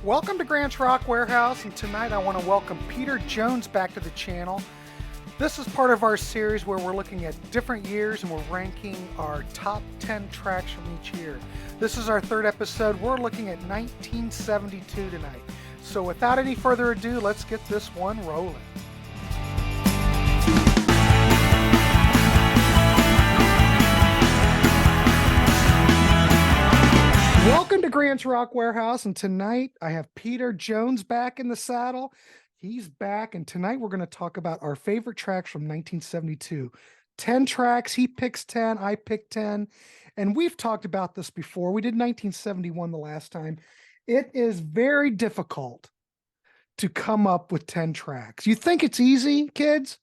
Welcome to Grant's Rock Warehouse, and tonight I want to welcome Peter Jones back to the channel. This is part of our series where we're looking at different years and we're ranking our top 10 tracks from each year. This is our third episode. We're looking at 1972 tonight. So without any further ado, let's get this one rolling. Welcome to Grant's Rock Warehouse, and tonight I have Peter Jones back in the saddle. He's back, and tonight we're going to talk about our favorite tracks from 1972. 10 tracks, he picks 10, I pick 10, and we've talked about this before. We did 1971 the last time. It is very difficult to come up with 10 tracks. You think it's easy, kids?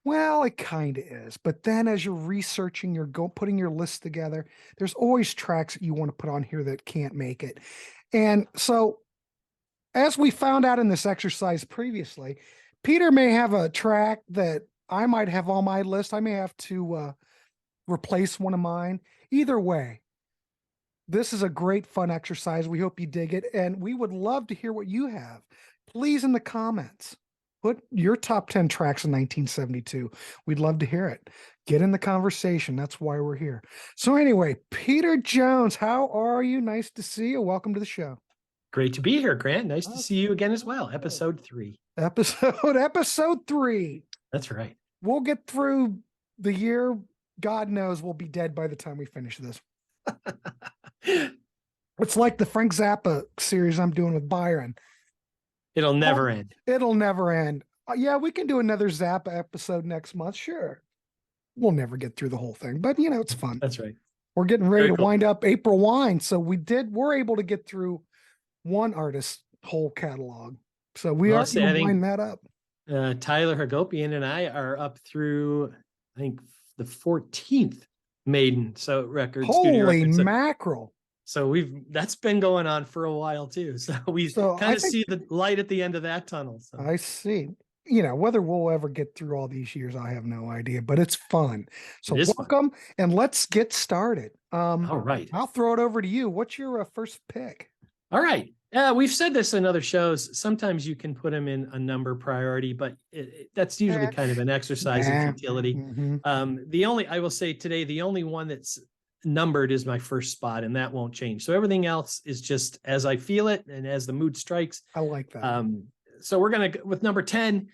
Well, it kind of is. But then as you're researching, you're putting your list together, there's always tracks that you want to put on here that can't make it. And so as we found out in this exercise previously, Peter may have a track that I might have on my list. I may have to replace one of mine. Either way, this is a great fun exercise. We hope you dig it. And we would love to hear what you have. Please, in the comments, put your top 10 tracks in 1972. We'd love to hear it. Get in the conversation. That's why we're here. So anyway, Peter Jones, how are you? Nice to see you. Welcome to the show. Great to be here, Grant. Nice to see you again as well. Episode 3. Episode 3. That's right. We'll get through the year. God knows we'll be dead by the time we finish this. It's like the Frank Zappa series I'm doing with Byron. It'll never end. It'll never end. Yeah, we can do another Zappa episode next month. Sure. We'll never get through the whole thing, but you know, it's fun. That's right. We're getting ready to wind up April Wine. So we're able to get through one artist's whole catalog. So we are going to wind that up. Tyler Hagopian and I are up through, I think, the 14th Maiden record. Holy mackerel. So that's been going on for a while too. So we kind of see the light at the end of that tunnel. So. I see. You know, whether we'll ever get through all these years, I have no idea, but it's fun. So welcome and let's get started. All right. I'll throw it over to you. What's your first pick? All right. We've said this in other shows. Sometimes you can put them in a number priority, but that's usually kind of an exercise in futility. Mm-hmm. I will say today, the only one that's numbered is my first spot, and that won't change. So everything else is just as I feel it and as the mood strikes. I like that. So we're going to, with number 10,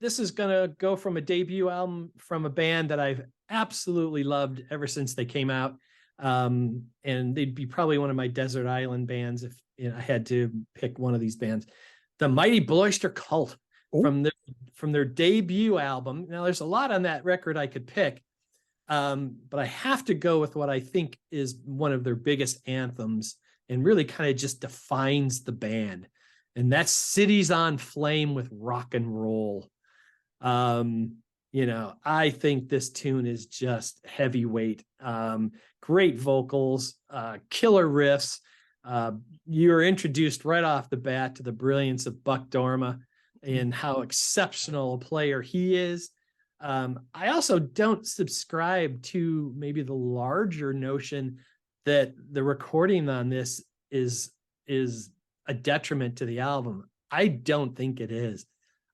this is going to go from a debut album from a band that I've absolutely loved ever since they came out. And they'd be probably one of my desert island bands if I had to pick one of these bands. The Mighty Blue Oyster Cult. Ooh. from their debut album. Now there's a lot on that record I could pick, but I have to go with what I think is one of their biggest anthems and really kind of just defines the band. And that's Cities on Flame with Rock and Roll. You know, I think this tune is just heavyweight. Great vocals, killer riffs. You're introduced right off the bat to the brilliance of Buck Dorma and how exceptional a player he is. I also don't subscribe to maybe the larger notion that the recording on this is a detriment to the album. I don't think it is.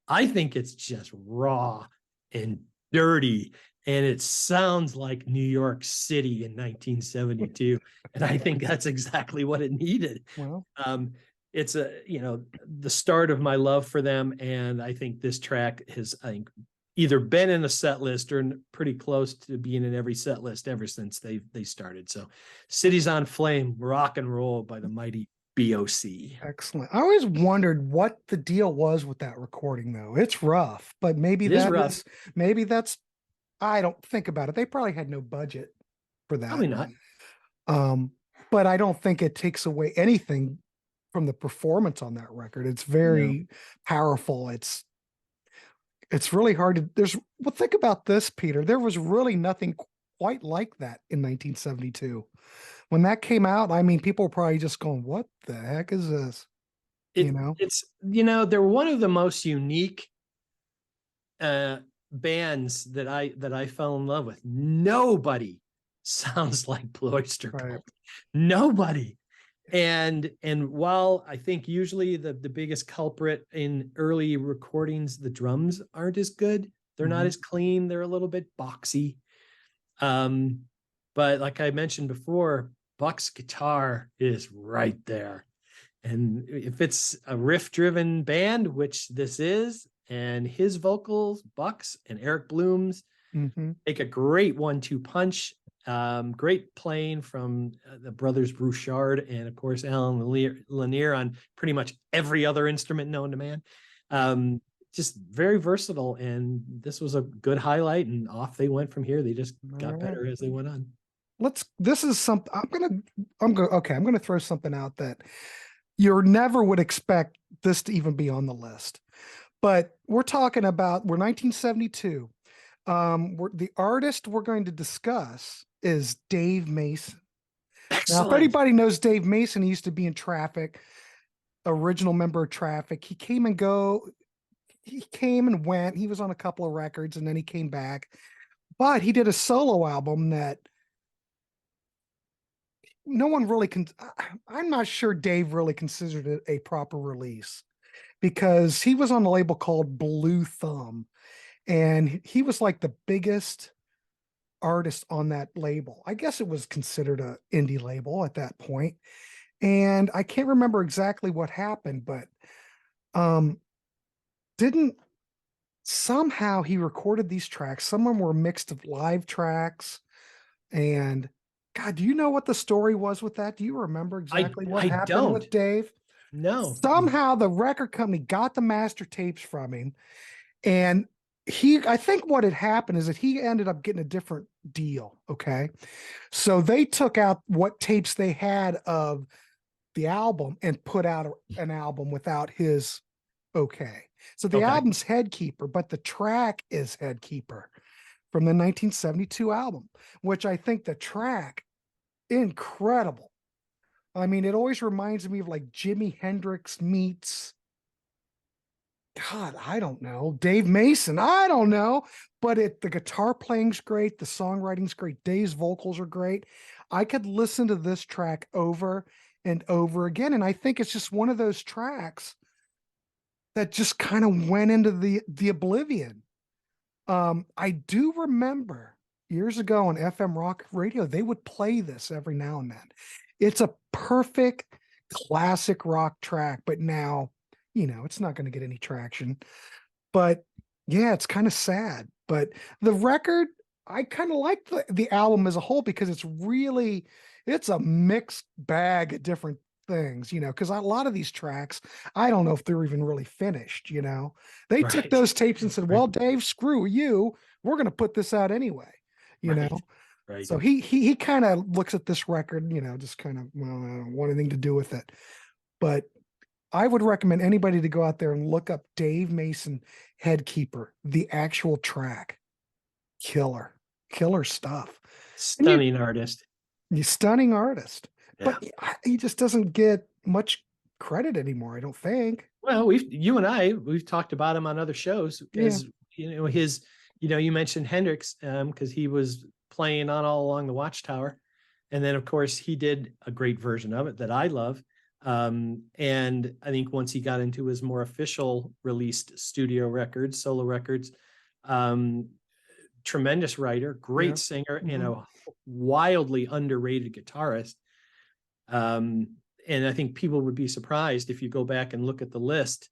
I think it's just raw and dirty, and it sounds like New York City in 1972. And I think that's exactly what it needed. Wow. It's the start of my love for them. And I think this track has, either been in a set list or pretty close to being in every set list ever since they started. So Cities on Flame, Rock and Roll by the Mighty BOC. Excellent. I always wondered what the deal was with that recording, though. It's rough, but maybe that's, I don't think about it. They probably had no budget for that. Probably not. But I don't think it takes away anything from the performance on that record. It's very powerful. It's really hard to, think about this, Peter. There was really nothing quite like that in 1972. When that came out, I mean, people were probably just going, what the heck is this? They're one of the most unique bands that I fell in love with. Nobody sounds like Blue Oyster Cult. Nobody. And while I think usually the biggest culprit in early recordings, the drums aren't as good. They're not as clean. They're a little bit boxy. But like I mentioned before, Buck's guitar is right there. And if it's a riff-driven band, which this is, and his vocals, Buck's and Eric Bloom's, make a great 1-2 punch. Great playing from the brothers Brouchard and, of course, Alan Lanier on pretty much every other instrument known to man. Just very versatile, and this was a good highlight, and off they went from here. They just got better as they went on. This is something I'm gonna throw something out that you never would expect this to even be on the list. But we're talking about, we're 1972. The artist we're going to discuss is Dave Mason. Excellent. Now, if anybody knows Dave Mason, he used to be in Traffic, original member of Traffic. He came and went. He was on a couple of records and then he came back. But he did a solo album that no one really I'm not sure Dave really considered it a proper release, because he was on a label called Blue Thumb, and he was like the biggest artist on that label. I guess it was considered an indie label at that point. And I can't remember exactly what happened, but didn't somehow he recorded these tracks. Some of them were mixed of live tracks. And God, do you know what the story was with that? Do you remember exactly what happened with Dave? No. Somehow the record company got the master tapes from him, and I think what had happened is that he ended up getting a different deal. Okay. So they took out what tapes they had of the album and put out an album without his okay. So the album's Headkeeper, but the track is Headkeeper from the 1972 album, which I think the track, incredible. I mean, it always reminds me of like Jimi Hendrix meets, God, I don't know, Dave Mason. I don't know, but the guitar playing's great. The songwriting's great. Dave's vocals are great. I could listen to this track over and over again. And I think it's just one of those tracks that just kind of went into the oblivion. I do remember years ago on FM rock radio, they would play this every now and then. It's a perfect classic rock track, but now, it's not going to get any traction. But yeah, it's kind of sad. But the record, I kind of like the album as a whole, because it's a mixed bag of different things, because a lot of these tracks, I don't know if they're even really finished. They took those tapes and said, well, Dave, screw you, we're going to put this out anyway, Right. So he kind of looks at this record, just kind of, well, I don't want anything to do with it. But I would recommend anybody to go out there and look up Dave Mason Headkeeper, the actual track. Killer stuff. Stunning artist. Stunning artist. Yeah. But he just doesn't get much credit anymore, I don't think. Well, you and we've talked about him on other shows, as you mentioned Hendrix, because he was playing on All Along the Watchtower. And then, of course, he did a great version of it that I love. And I think once he got into his more official released studio records, solo records, tremendous writer, great singer, and a wildly underrated guitarist. And I think people would be surprised if you go back and look at the list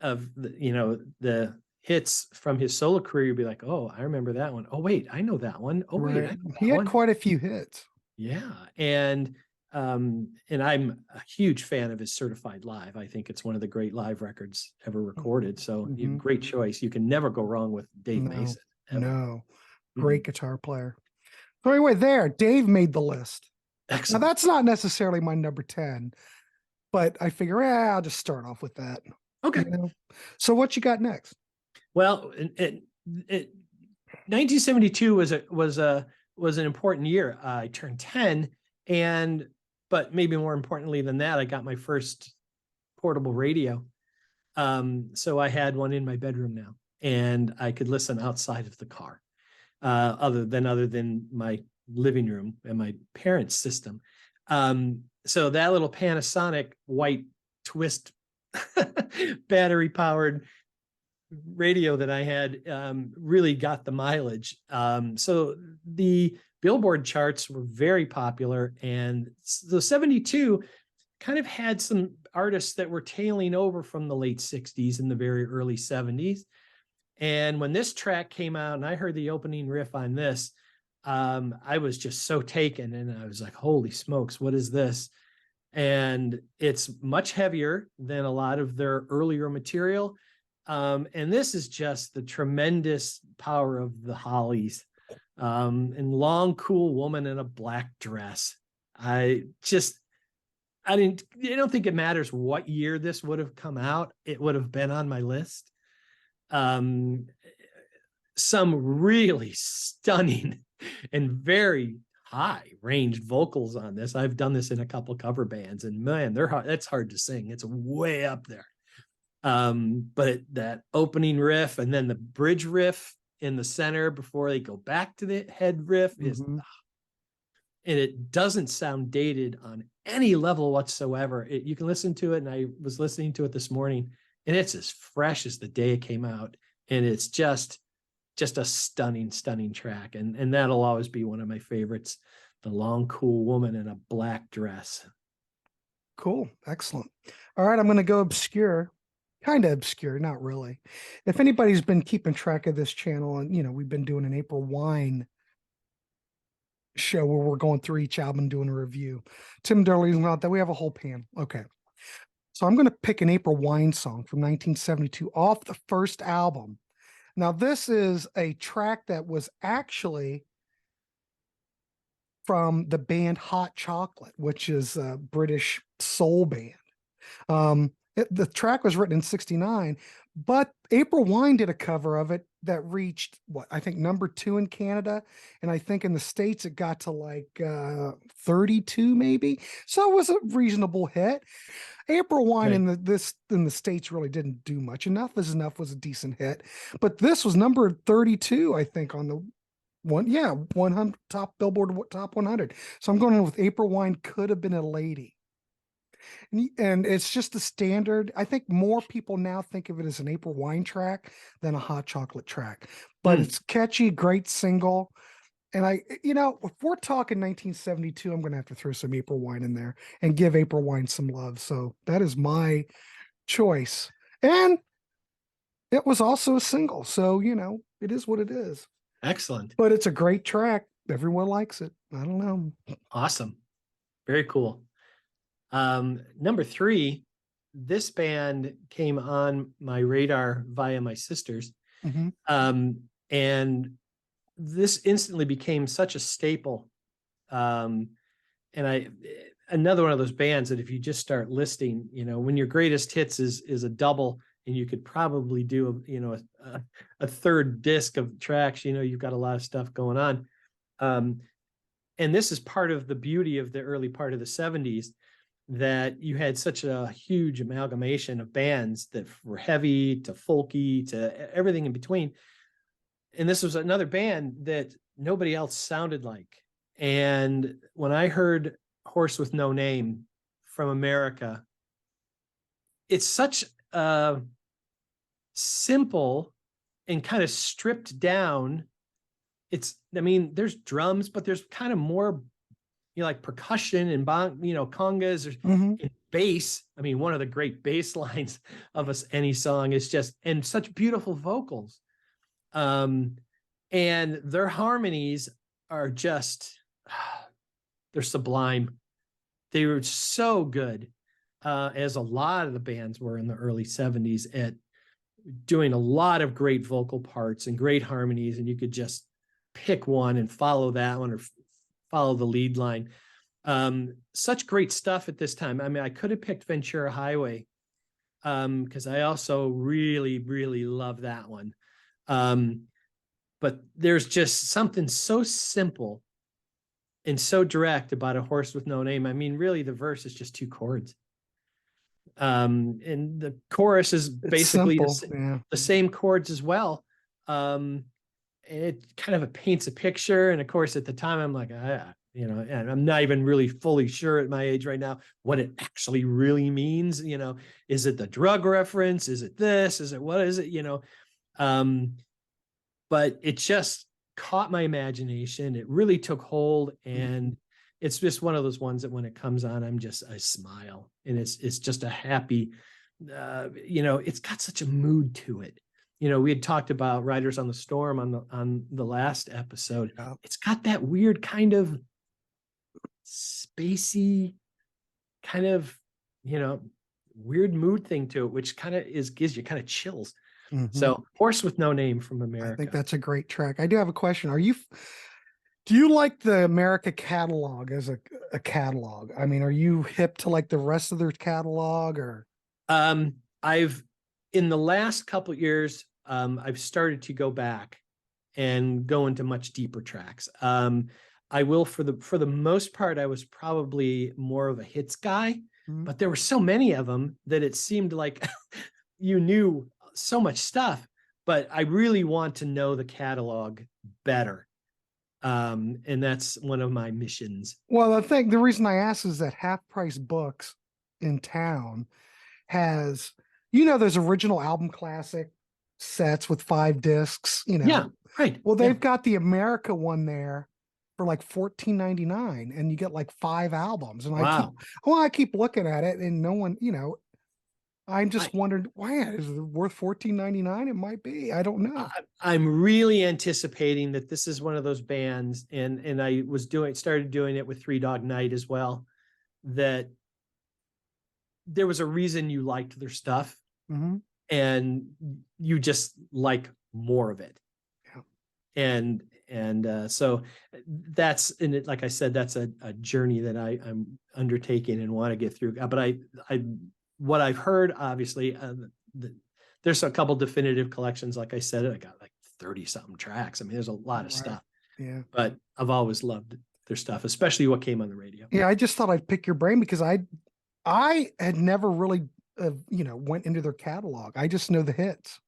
of the hits from his solo career. You'd be like, oh, I remember that one. Oh, wait, I know that one. Oh, wait, I know that he had quite a few hits. Yeah. And I'm a huge fan of his Certified Live. I think it's one of the great live records ever recorded. So great choice. You can never go wrong with Dave Mason. Ever. No, great guitar player. So anyway, Dave made the list. Excellent. Now that's not necessarily my number 10, but I figure, I'll just start off with that. Okay. So what you got next? Well, 1972 was an important year. I turned 10, but maybe more importantly than that, I got my first portable radio. So I had one in my bedroom now, and I could listen outside of the car, other than my living room and my parents' system. so that little Panasonic white twist battery powered radio that I had really got the mileage. So the Billboard charts were very popular, and the 72 kind of had some artists that were tailing over from the late 60s and the very early 70s. And when this track came out and I heard the opening riff on this, I was just so taken, and I was like, holy smokes, what is this? And it's much heavier than a lot of their earlier material. And this is just the tremendous power of the Hollies, and long, cool woman in a black dress. I don't think it matters what year this would have come out. It would have been on my list. Some really stunning and very high ranged vocals on this. I've done this in a couple cover bands, and man, that's hard to sing. It's way up there. But that opening riff and then the bridge riff in the center before they go back to the head riff is, and it doesn't sound dated on any level whatsoever. You can listen to it, and I was listening to it this morning, and it's as fresh as the day it came out, and it's just a stunning track, and that'll always be one of my favorites. The long, cool woman in a black dress. Cool, excellent. All right, I'm going to go obscure. Kind of obscure, not really. If anybody's been keeping track of this channel, and we've been doing an April Wine show where we're going through each album doing a review. Tim Durley's not that we have a whole pan. Okay. So I'm going to pick an April Wine song from 1972 off the first album. Now, this is a track that was actually from the band Hot Chocolate, which is a British soul band. The track was written in 69, but April Wine did a cover of it that reached, I think #2 in Canada. And I think in the States, it got to like 32 maybe. So it was a reasonable hit. April Wine Right. in the States really didn't do much. Enough is Enough was a decent hit, but this was number 32, I think, on the 100 top Billboard top 100. So I'm going with April Wine, Could Have Been a Lady. And it's just a standard. I think more people now think of it as an April Wine track than a Hot Chocolate track, but it's catchy, great single. And if we're talking 1972, I'm going to have to throw some April Wine in there and give April Wine some love. So that is my choice. And it was also a single. So, it is what it is. Excellent. But it's a great track. Everyone likes it. I don't know. Awesome. Very cool. Number 3, this band came on my radar via my sisters. And this instantly became such a staple. And another one of those bands that if you just start listing, when your greatest hits is a double, and you could probably do a third disc of tracks, you've got a lot of stuff going on. And this is part of the beauty of the early part of the 70s, that you had such a huge amalgamation of bands that were heavy to folky to everything in between. And this was another band that nobody else sounded like. And when I heard Horse with No Name from America, it's such a simple and kind of stripped down. There's drums, but there's kind of more like percussion and congas and bass. One of the great bass lines of any song is just, and such beautiful vocals. And their harmonies are just, they're sublime. They were so good, as a lot of the bands were in the early 70s, at doing a lot of great vocal parts and great harmonies. And you could just pick one and follow that one, or follow the lead line. Such great stuff at this time. I could have picked Ventura Highway, because I also really, really love that one. But there's just something so simple and so direct about A Horse with No Name. Really, the verse is just 2 chords. And the chorus is basically the same chords as well. It kind of paints a picture. And of course, at the time, I'm like, and I'm not even really fully sure at my age right now what it actually really means. Is it the drug reference? Is it this? Is it what is it? But it just caught my imagination. It really took hold, and it's just one of those ones that when it comes on, I smile, and it's just a happy. It's got such a mood to it. We had talked about Riders on the Storm on the last episode. Yeah. It's got that weird kind of spacey kind of, weird mood thing to it, which kind of gives you kind of chills. So Horse with No Name from America. I think that's a great track. I do have a question. Do you like the America catalog as a catalog? I mean, are you hip to like the rest of their catalog, or? I've in the last couple of years, I've started to go back and go into much deeper tracks. I will for the most part, I was probably more of a hits guy, but there were so many of them that it seemed like you knew so much stuff, but I really want to know the catalog better. And that's one of my missions. Well, the reason I ask is that Half Price Books in town has, those original album classic sets with 5 discs, Yeah, right. Well, they've got the America one there for like $14.99, and you get like 5 albums. And wow. I keep looking at it, and no one, I'm just wondering, why is it worth $14.99? It might be. I don't know. I'm really anticipating that this is one of those bands, and I started doing it with Three Dog Night as well, that there was a reason you liked their stuff, and you just like more of it. Yeah. And so that's, and it, like I said, that's a journey that I'm undertaking and want to get through. But what I've heard, obviously, there's a couple definitive collections. Like I said, I got like 30 something tracks. I mean, there's a lot of stuff. Yeah. But I've always loved their stuff, especially what came on the radio. Yeah. I just thought I'd pick your brain because I had never really, went into their catalog. I just know the hits.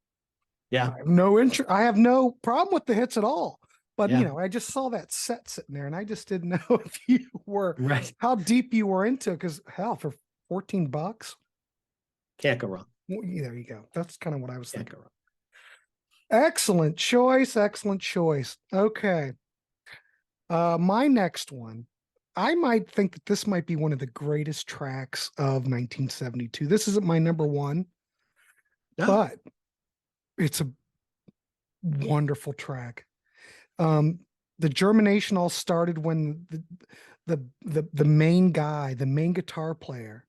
Yeah. I have no interest. I have no problem with the hits at all. But, I just saw that set sitting there, and I just didn't know if you were, how deep you were into it. Because hell, for $14. Can't go wrong. Well, there you go. That's kind of what I was thinking. Go wrong. Excellent choice. Excellent choice. Okay. My next one, I might think that this might be one of the greatest tracks of 1972. This isn't my number one, but it's a wonderful track. The germination all started when the main guy, the main guitar player,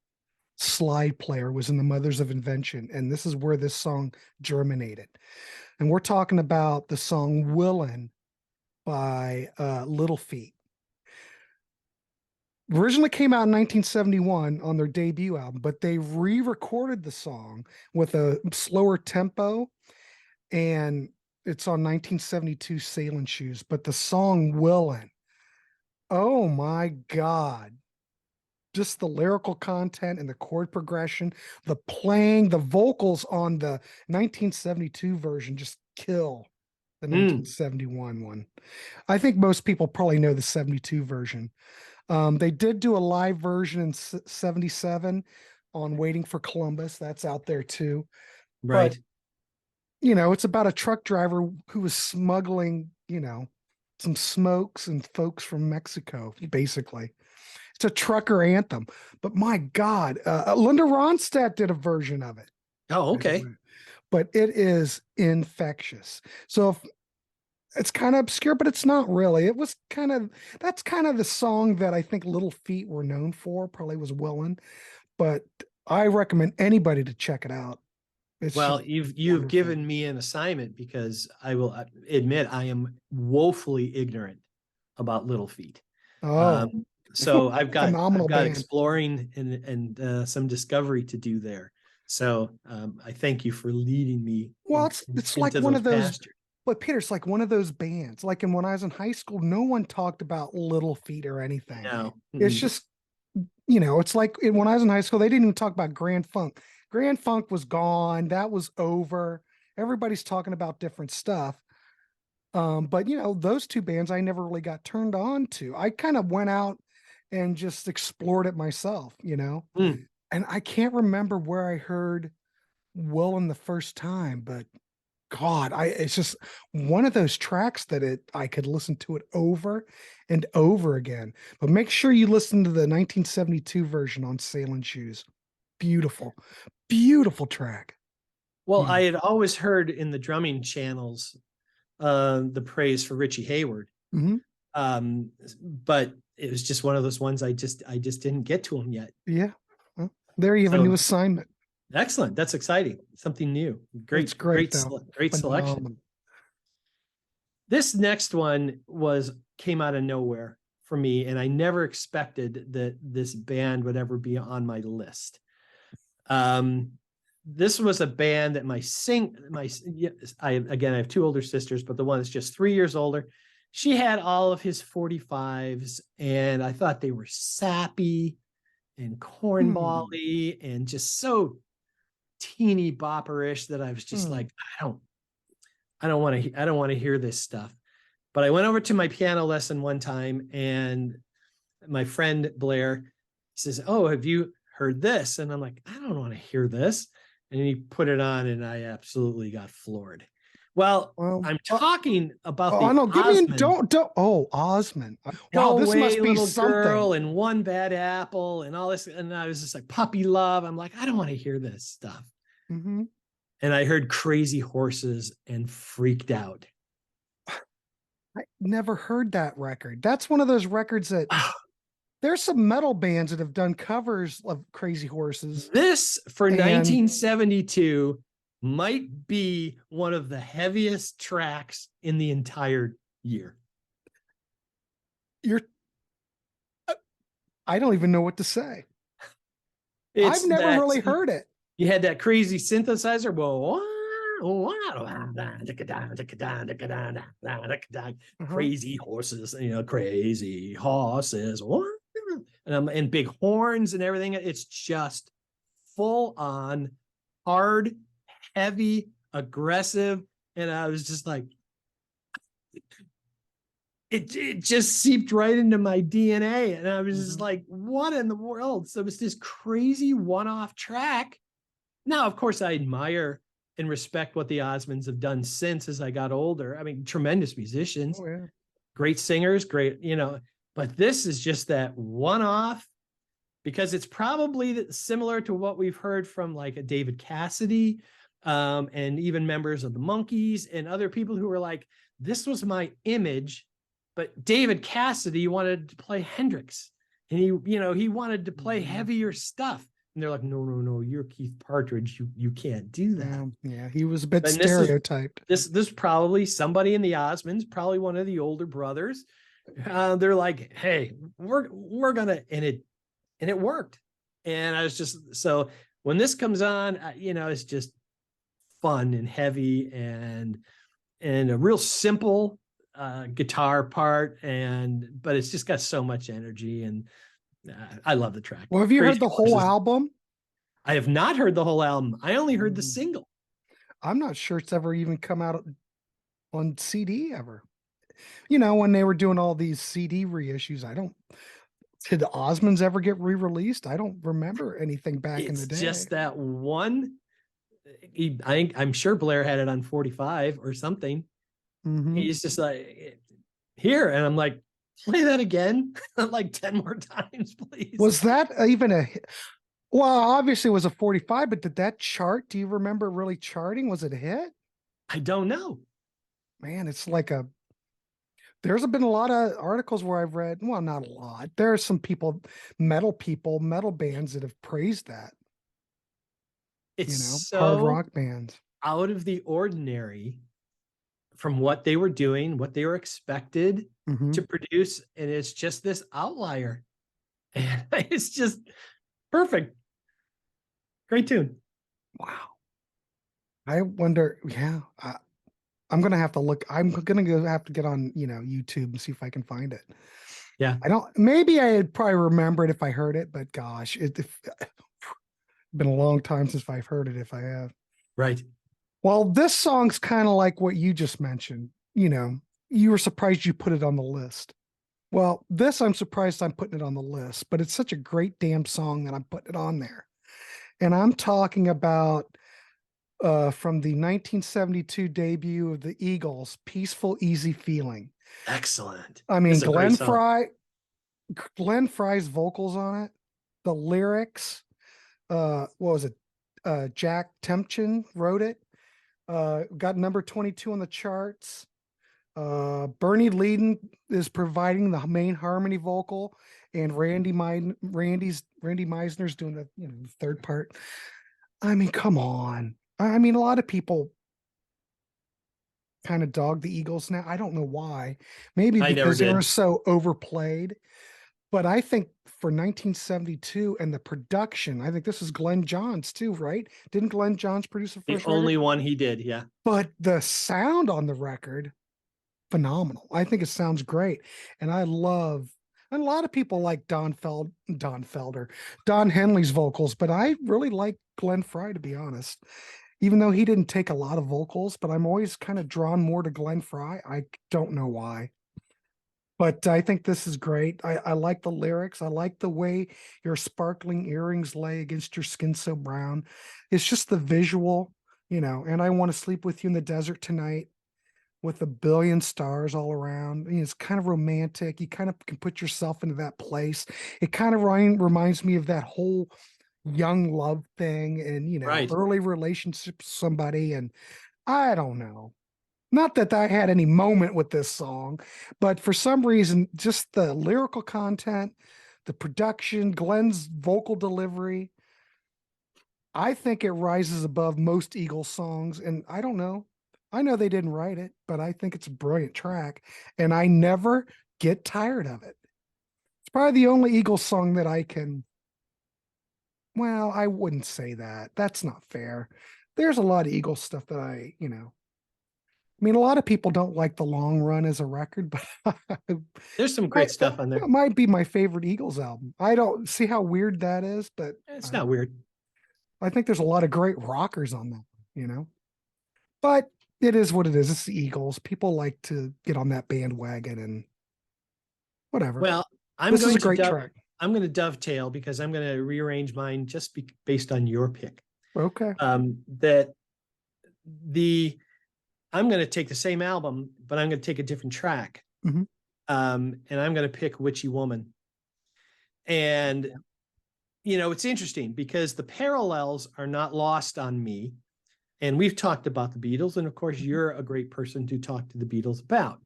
slide player, was in the Mothers of Invention, and this is where this song germinated. And we're talking about the song "Willin" by Little Feat. Originally came out in 1971 on their debut album, but they re-recorded the song with a slower tempo, and it's on 1972 Sailing Shoes. But the song "Willin'," oh my God. Just the lyrical content and the chord progression, the playing, the vocals on the 1972 version just kill the 1971 one. I think most people probably know the 72 version. They did do a live version in 77 on Waiting for Columbus. That's out there too. Right. But, it's about a truck driver who was smuggling, some smokes and folks from Mexico, basically. It's a trucker anthem. But my God, Linda Ronstadt did a version of it. Oh, okay. But it is infectious. So it's kind of obscure, but it's not really. That's kind of the song that I think Little Feat were known for, probably was Willin'. But I recommend anybody to check it out. Well, you've given me an assignment, because I will admit I am woefully ignorant about Little Feat. So I've got exploring and some discovery to do there. So I thank you for leading me. Well, it's like one of those. But Peter, it's like one of those bands. Like when I was in high school, no one talked about Little Feat or anything. No, it's just, it's like when I was in high school, they didn't even talk about Grand Funk. Grand Funk was gone. That was over. Everybody's talking about different stuff. But those two bands I never really got turned on to. I kind of went out and just explored it myself, Mm. and I can't remember where I heard Willen the first time, but God, it's just one of those tracks that I could listen to it over and over again. But make sure you listen to the 1972 version on Sailing Shoes. Beautiful, beautiful track. Well, Hmm. I had always heard in the drumming channels the praise for Richie Hayward. Hmm. But it was just one of those ones I just didn't get to him yet. Yeah. Well, there you have a So new assignment. excellent. That's exciting. Something new. It's Great, great though. great selection. Phenomenal. This next one came out of nowhere for me, and I never expected that this band would ever be on my list. This was a band that I have two older sisters, but the one that's just 3 years older, she had all of his 45s, and I thought they were sappy and cornbally and just so teeny bopperish that I was just like, I don't want to hear this stuff. But I went over to my piano lesson one time, and my friend Blair says, "Oh, have you heard this?" And I'm like, I don't want to hear this. And he put it on, and I absolutely got floored. Well, I'm talking about the no, give me Osmond. don't. Oh, Osmond. Wow, Go this away, must be little something. girl, and One Bad Apple, and all this. And I was just like, puppy love. I'm like, I don't want to hear this stuff. Mm-hmm. And I heard Crazy Horses and freaked out. I never heard that record. That's one of those records that there's some metal bands that have done covers of Crazy Horses. This for 1972 might be one of the heaviest tracks in the entire year. I don't even know what to say. I've never really heard it. You had that crazy synthesizer. Crazy horses, crazy horses, and big horns and everything. It's just full on hard, heavy, aggressive. And I was just like, it just seeped right into my DNA. And I was just like, what in the world? So it's this crazy one-off track. Now, of course, I admire and respect what the Osmonds have done since as I got older. I mean, tremendous musicians, great singers, great, but this is just that one-off, because it's probably similar to what we've heard from like a David Cassidy, and even members of the Monkees and other people who were like, this was my image, but David Cassidy wanted to play Hendrix, and he wanted to play heavier stuff. And they're like, no, you're Keith Partridge. You can't do that. Yeah, he was a bit stereotyped. This probably somebody in the Osmonds, probably one of the older brothers. They're like, hey, we're gonna, and it worked. And I was just, so when this comes on, it's just fun and heavy and a real simple guitar part, but it's just got so much energy, and I love the track. Well, have you heard the whole album? I have not heard the whole album. I only heard the single. I'm not sure it's ever even come out on CD ever. When they were doing all these CD reissues, did the Osmonds ever get re-released? I don't remember anything back in the day. It's just that one. I'm sure Blair had it on 45 or something. He's just like, here. And I'm like, play that again, like 10 more times, please. Was that even a hit? Well, obviously it was a 45, but did that chart? Do you remember really charting? Was it a hit? I don't know. Man, it's like there's been a lot of articles where I've read, well, not a lot. There are some metal bands that have praised that. It's hard rock bands. Out of the ordinary from what they were doing, what they were expected to produce. And it's just this outlier. And it's just perfect. Great tune. Wow. I wonder, I'm going to have to look. I'm going to have to get on, YouTube and see if I can find it. Yeah. Maybe I'd probably remember it if I heard it, but gosh, it's been a long time since I've heard it, if I have. Right. Well, this song's kind of like what you just mentioned, you were surprised you put it on the list. Well, this I'm surprised I'm putting it on the list, but it's such a great damn song that I'm putting it on there. And I'm talking about from the 1972 debut of the Eagles, Peaceful Easy Feeling. Excellent. I mean, It's a great song. Glenn Fry's vocals on it, the lyrics, what was it? Jack Tempchin wrote it. Got number 22 on the charts. Bernie Leadon is providing the main harmony vocal, and Randy Meisner's doing the third part. I mean, come on. I mean, a lot of people kind of dog the Eagles now. I don't know why. Maybe I never because they were did. so overplayed. But I think for 1972 and the production, I think this is Glenn Johns too, right? Didn't Glenn Johns produce the The first only record? one he did, yeah. But the sound on the record, phenomenal. I think it sounds great. And a lot of people like Don Henley's vocals, but I really like Glenn Fry, to be honest. Even though he didn't take a lot of vocals, but I'm always kind of drawn more to Glenn Fry. I don't know why. But I think this is great. I like the lyrics. I like the way your sparkling earrings lay against your skin so brown. It's just the visual, and I want to sleep with you in the desert tonight with a billion stars all around. It's kind of romantic. You kind of can put yourself into that place. It kind of reminds me of that whole young love thing and, Right. early relationship with somebody. And I don't know. Not that I had any moment with this song, but for some reason, just the lyrical content, the production, Glenn's vocal delivery, I think it rises above most Eagles songs. And I don't know. I know they didn't write it, but I think it's a brilliant track. And I never get tired of it. It's probably the only Eagles song that well, I wouldn't say that. That's not fair. There's a lot of Eagles stuff that I mean, a lot of people don't like The Long Run as a record, but There's some great stuff on there. that might be my favorite Eagles album. I don't see how weird that is, but It's not weird. I think there's a lot of great rockers on that. But it is what it is. It's the Eagles. People like to get on that bandwagon and whatever. Well, This is a great track. I'm going to dovetail because I'm going to rearrange mine just based on your pick. Okay. I'm going to take the same album, but I'm going to take a different track. Mhm. And I'm going to pick Witchy Woman. And, it's interesting because the parallels are not lost on me. And we've talked about the Beatles. And of course, you're a great person to talk to the Beatles about.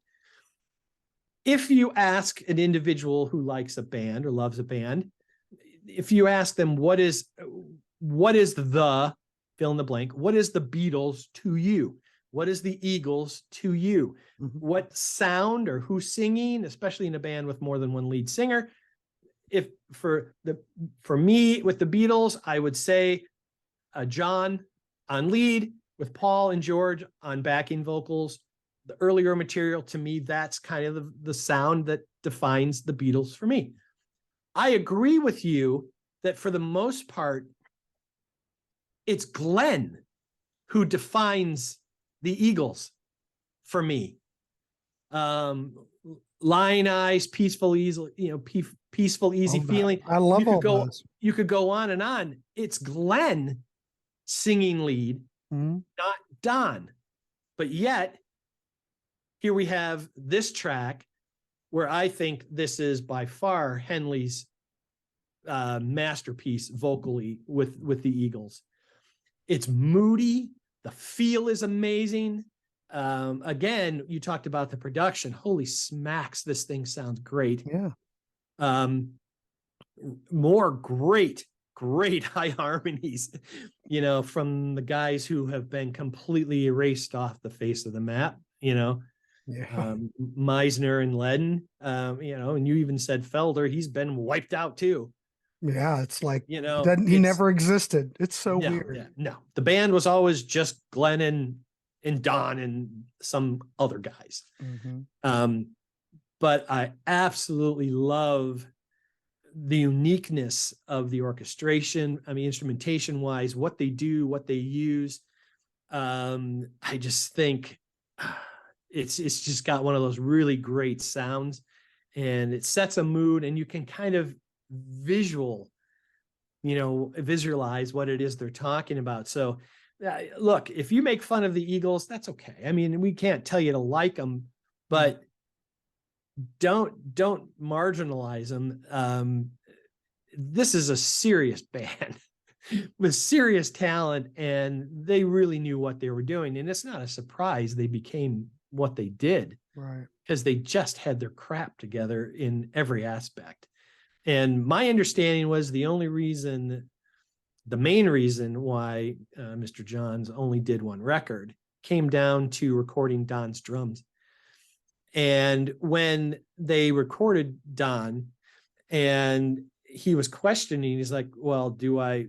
If you ask an individual who likes a band or loves a band, if you ask them, what is the fill in the blank, what is the Beatles to you? What is the Eagles to you? Mhm. What sound or who's singing, especially in a band with more than one lead singer? If for me with the Beatles, I would say John on lead with Paul and George on backing vocals. The earlier material, to me, that's kind of the sound that defines the Beatles for me. I agree with you that for the most part, it's Glenn who defines the Eagles for me. Lion Eyes, Peaceful, Easy, Peaceful, Easy Feeling. I love all those. You could go on and on. It's Glenn singing lead, Mhm. not Don. But yet, here we have this track where I think this is by far Henley's masterpiece vocally with the Eagles. It's moody. The feel is amazing. Again, you talked about the production. Holy smacks, this thing sounds great. Yeah. More great high harmonies, from the guys who have been completely erased off the face of the map, Yeah. Meisner and Ledden, and you even said Felder, he's been wiped out too. Yeah, it's like he it's never existed. It's so weird. Yeah, no, the band was always just Glenn and Don and some other guys. Mhm. But I absolutely love the uniqueness of the orchestration. I mean, instrumentation wise, what they do, what they use. I just think it's just got one of those really great sounds, and it sets a mood, and you can kind of visualize what it is they're talking about. So look, if you make fun of the Eagles, that's okay. I mean, we can't tell you to like them, but don't marginalize them. This is a serious band with serious talent, and they really knew what they were doing. And it's not a surprise they became what they did, Right. because they just had their crap together in every aspect. And my understanding was the main reason why Mr. Johns only did one record came down to recording Don's drums. And when they recorded Don, and he was questioning, he's like, well, do I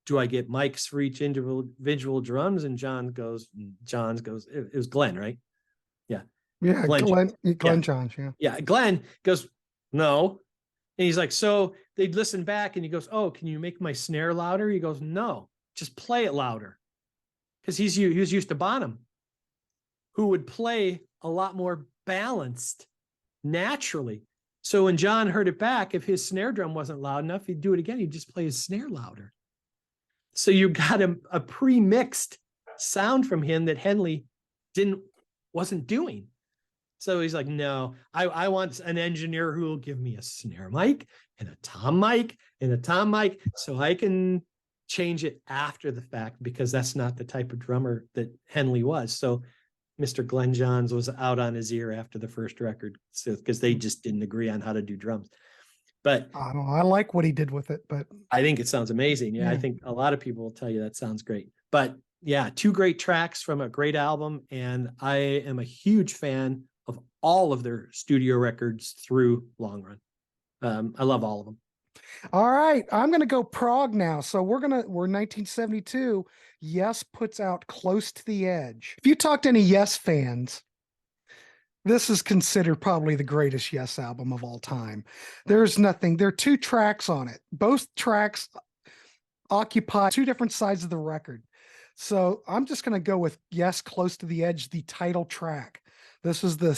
get mics for each individual drums? And Johns goes, it was Glenn, right? Yeah. Yeah. Glenn Johns. Yeah. Yeah. Glenn goes, no. And he's like, so they'd listen back, and he goes, oh, can you make my snare louder? He goes, no, just play it louder. Because he was used to Bonham, who would play a lot more balanced naturally. So when John heard it back, if his snare drum wasn't loud enough, he'd do it again. He'd just play his snare louder. So you got a pre-mixed sound from him that Henley wasn't doing. So he's like, no, I want an engineer who will give me a snare mic and a tom mic and a tom mic, so I can change it after the fact, because that's not the type of drummer that Henley was. So Mr. Glenn Johns was out on his ear after the first record, because they just didn't agree on how to do drums. But I don't know. I like what he did with it, but I think it sounds amazing. Yeah, I think a lot of people will tell you that sounds great. But yeah, 2 great tracks from a great album, and I am a huge fan of all of their studio records through Long Run. I love all of them. all right, I'm going to go Prog now. So we're 1972. Yes puts out Close to the Edge. If you talk to any Yes fans, this is considered probably the greatest Yes album of all time. There's nothing. There are 2 tracks on it. Both tracks occupy 2 different sides of the record. So I'm just going to go with Yes, Close to the Edge, the title track. This is the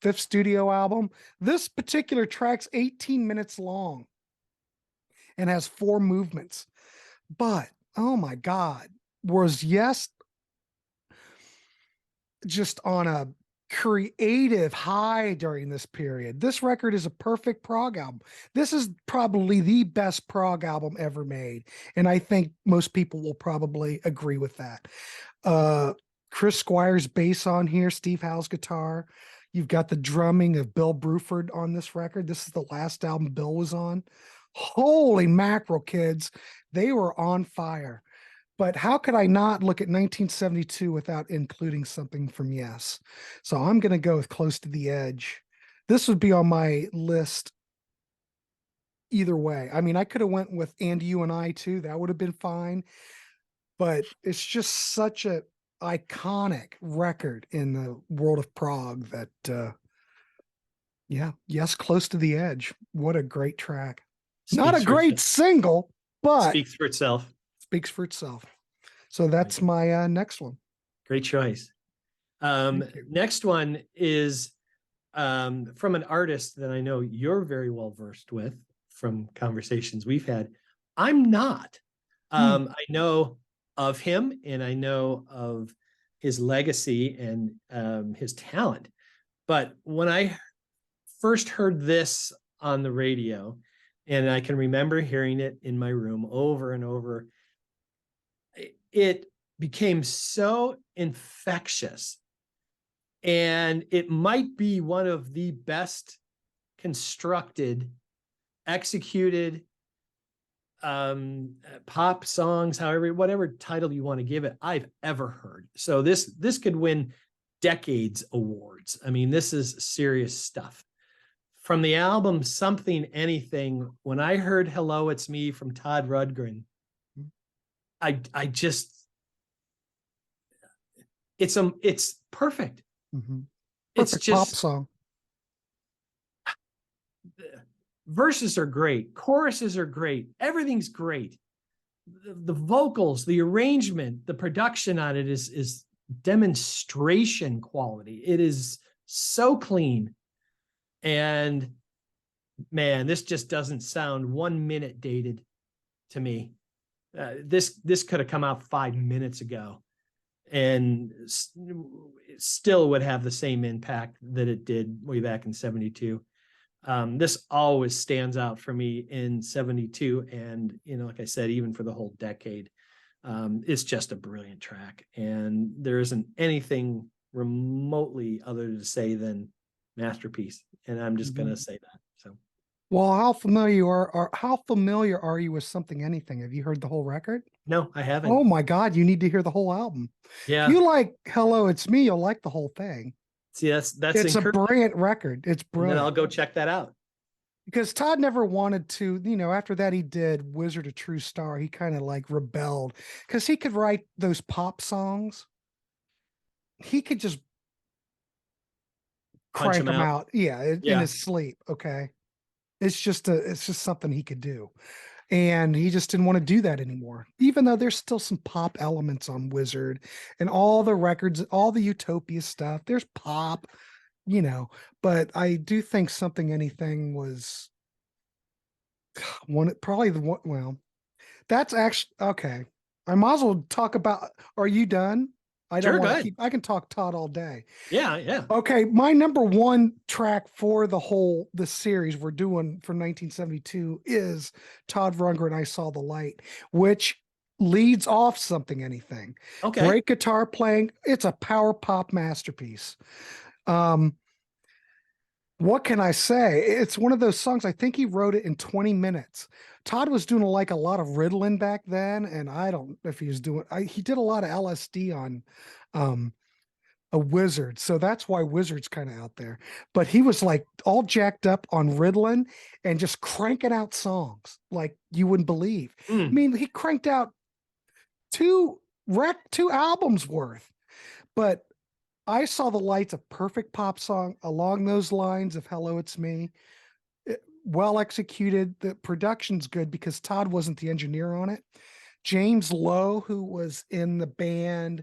5th studio album. This particular track's 18 minutes long and has 4 movements. But, oh my God, was Yes just on a creative high during this period. This record is a perfect prog album. This is probably the best prog album ever made, and I think most people will probably agree with that. Chris Squire's bass on here, Steve Howe's guitar. You've got the drumming of Bill Bruford on this record. This is the last album Bill was on. Holy mackerel, kids. They were on fire. But how could I not look at 1972 without including something from Yes? So I'm going to go with Close to the Edge. This would be on my list either way. I mean, I could have went with And You and I too. That would have been fine. But it's just such a iconic record in the world of prog that, Yes, Close to the Edge. What a great track. Not a great single, but speaks for itself. Speaks for itself. So that's my next one. Great choice. Next one is from an artist that I know you're very well versed with from conversations we've had. I'm not. I know of him, and I know of his legacy and his talent. But when I first heard this on the radio, and I can remember hearing it in my room over and over, it became so infectious. And it might be one of the best constructed, executed pop songs, whatever title you want to give it, I've ever heard. So this could win decades awards. I mean, this is serious stuff. From the album Something Anything, when I heard Hello, It's Me from Todd Rundgren, I just, it's perfect. Mm-hmm. It's Perfect just pop song. Verses are great. Choruses are great. Everything's great. The vocals, the arrangement, the production on it is demonstration quality. It is so clean. And man, this just doesn't sound 1 minute dated to me. This could have come out 5 minutes ago and it still would have the same impact that it did way back in 72. This always stands out for me in 72. And, like I said, even for the whole decade, it's just a brilliant track. And there isn't anything remotely other to say than masterpiece. And I'm just going to say that. So, well, how familiar are you with Something Anything? Have you heard the whole record? no, I haven't. Oh my God, you need to hear the whole album. Yeah. If you like Hello, It's Me, you'll like the whole thing. See, that's It's a brilliant record. It's brilliant. And then I'll go check that out. Because Todd never wanted to, after that he did Wizard of True Star, he kind of like rebelled because he could write those pop songs. He could just Punch crank them out. Yeah, Yeah. in his sleep. Okay. It's just something he could do. And he just didn't want to do that anymore, even though there's still some pop elements on Wizard and all the records, all the Utopia stuff. There's pop, but I do think Something Anything was probably the one. Well, that's actually okay. I might as well talk about. Are you done? I don't want to keep. I can talk Todd all day. Yeah. Okay, my number one track for the series we're doing from 1972 is Todd Rundgren and I Saw the Light, which leads off Something Anything. Okay. Great guitar playing. It's a power pop masterpiece. What can I say? It's one of those songs. I think he wrote it in 20 minutes. Todd was doing like a lot of Ritalin back then, and I don't know if he was doing. He did a lot of LSD on a Wizard, so that's why Wizard's kind of out there. But he was like all jacked up on Ritalin and just cranking out songs like you wouldn't believe. I mean, he cranked out two albums worth, but I Saw the Light's a perfect pop song along those lines of Hello, It's Me. Well executed. The production's good because Todd wasn't the engineer on it. James Lowe, who was in the band,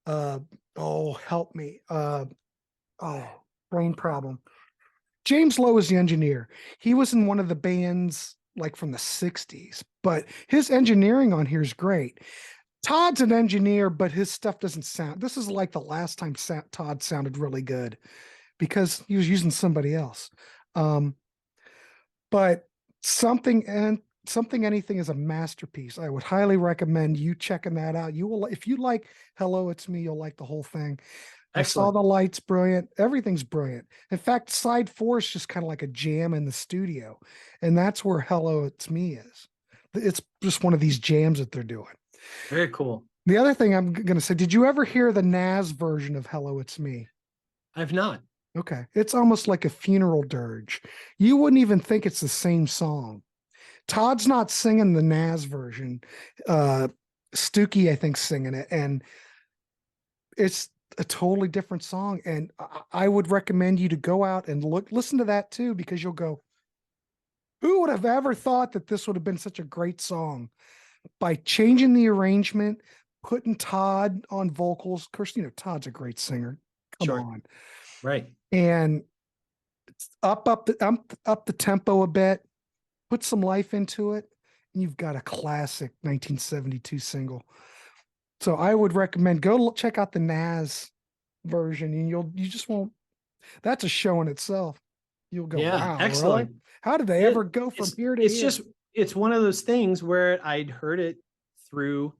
help me. Brain problem. James Lowe is the engineer. He was in one of the bands like from the 60s, but his engineering on here is great. Todd's an engineer, but his stuff doesn't sound. This is like the last time Todd sounded really good because he was using somebody else. But Something Anything is a masterpiece. I would highly recommend you checking that out. You will, if you like Hello, It's Me, you'll like the whole thing. Excellent. I Saw the Light's brilliant. Everything's brilliant. In fact, side 4 is just kind of like a jam in the studio, and that's where Hello, It's Me is. It's just one of these jams that they're doing. Very cool. The other thing I'm going to say, did you ever hear the Nas version of Hello, It's Me? I've not. Okay. It's almost like a funeral dirge. You wouldn't even think it's the same song. Todd's not singing the Nas version. Stookie, I think, singing it. And it's a totally different song. And I would recommend you to go out and listen to that too, because you'll go, who would have ever thought that this would have been such a great song? By changing the arrangement, putting Todd on vocals. Of course, Todd's a great singer. Come on. Right. And up the tempo a bit, put some life into it, and you've got a classic 1972 single. So I would recommend go check out the Nas version, and you just won't. That's a show in itself. You'll go, wow, excellent. Really? How did they ever go from here to here? It's one of those things where I'd heard it through,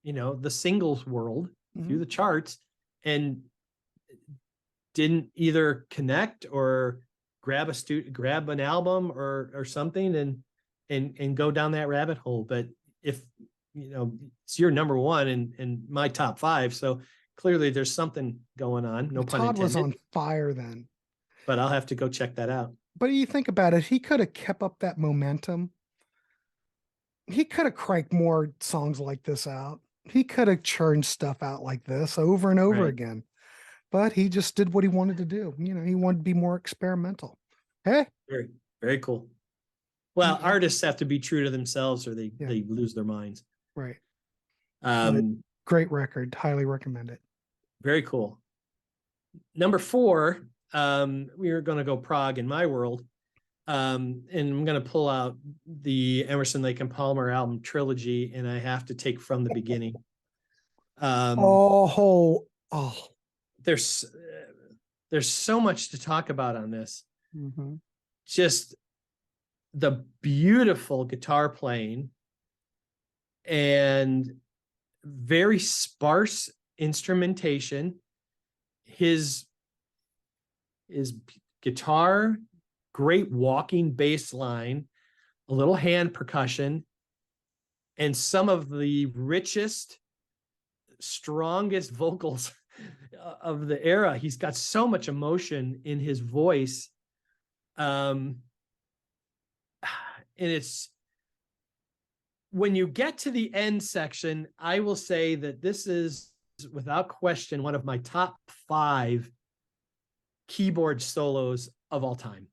the singles world, through the charts, and didn't either connect or grab an album or something and go down that rabbit hole. But if it's your number one and my top 5, so clearly there's something going on. No pun intended. Todd was on fire then. But I'll have to go check that out. But you think about it, he could have kept up that momentum. He could have cranked more songs like this out. He could have churned stuff out like this over and over again. But he just did what he wanted to do. He wanted to be more experimental. Hey, very, very cool. Well, artists have to be true to themselves or they lose their minds. Right. Great record. Highly recommend it. Very cool. Number 4, we are going to go prog in my world. And I'm going to pull out the Emerson, Lake and Palmer album Trilogy, and I have to take From the Beginning. Oh, There's so much to talk about on this. mm-hmm. Just the beautiful guitar playing and very sparse instrumentation. His guitar, great walking bass line, a little hand percussion, and some of the richest, strongest vocals of the era. He's got so much emotion in his voice. And it's, when you get to the end section, I will say that this is without question one of my top 5 keyboard solos of all time.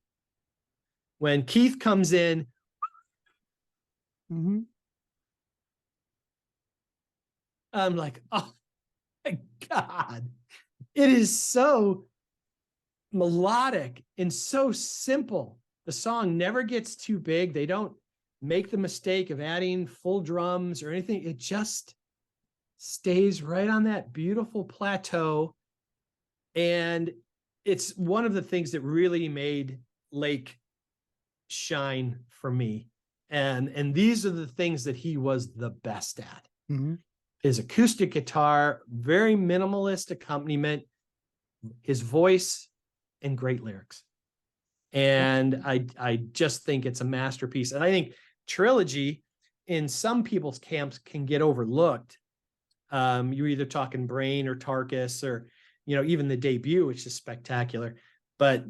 When Keith comes in, Mm-hmm. I'm like, oh my God, it is so melodic and so simple. The song never gets too big. They don't make the mistake of adding full drums or anything. It just stays right on that beautiful plateau. And it's one of the things that really made Lake shine for me. And these are the things that he was the best at. Mm-hmm. His acoustic guitar, very minimalist accompaniment, his voice, and great lyrics. And I just think it's a masterpiece. And I think Trilogy in some people's camps can get overlooked. You're either talking Brain or Tarkus, or, you know, even the debut, which is spectacular. But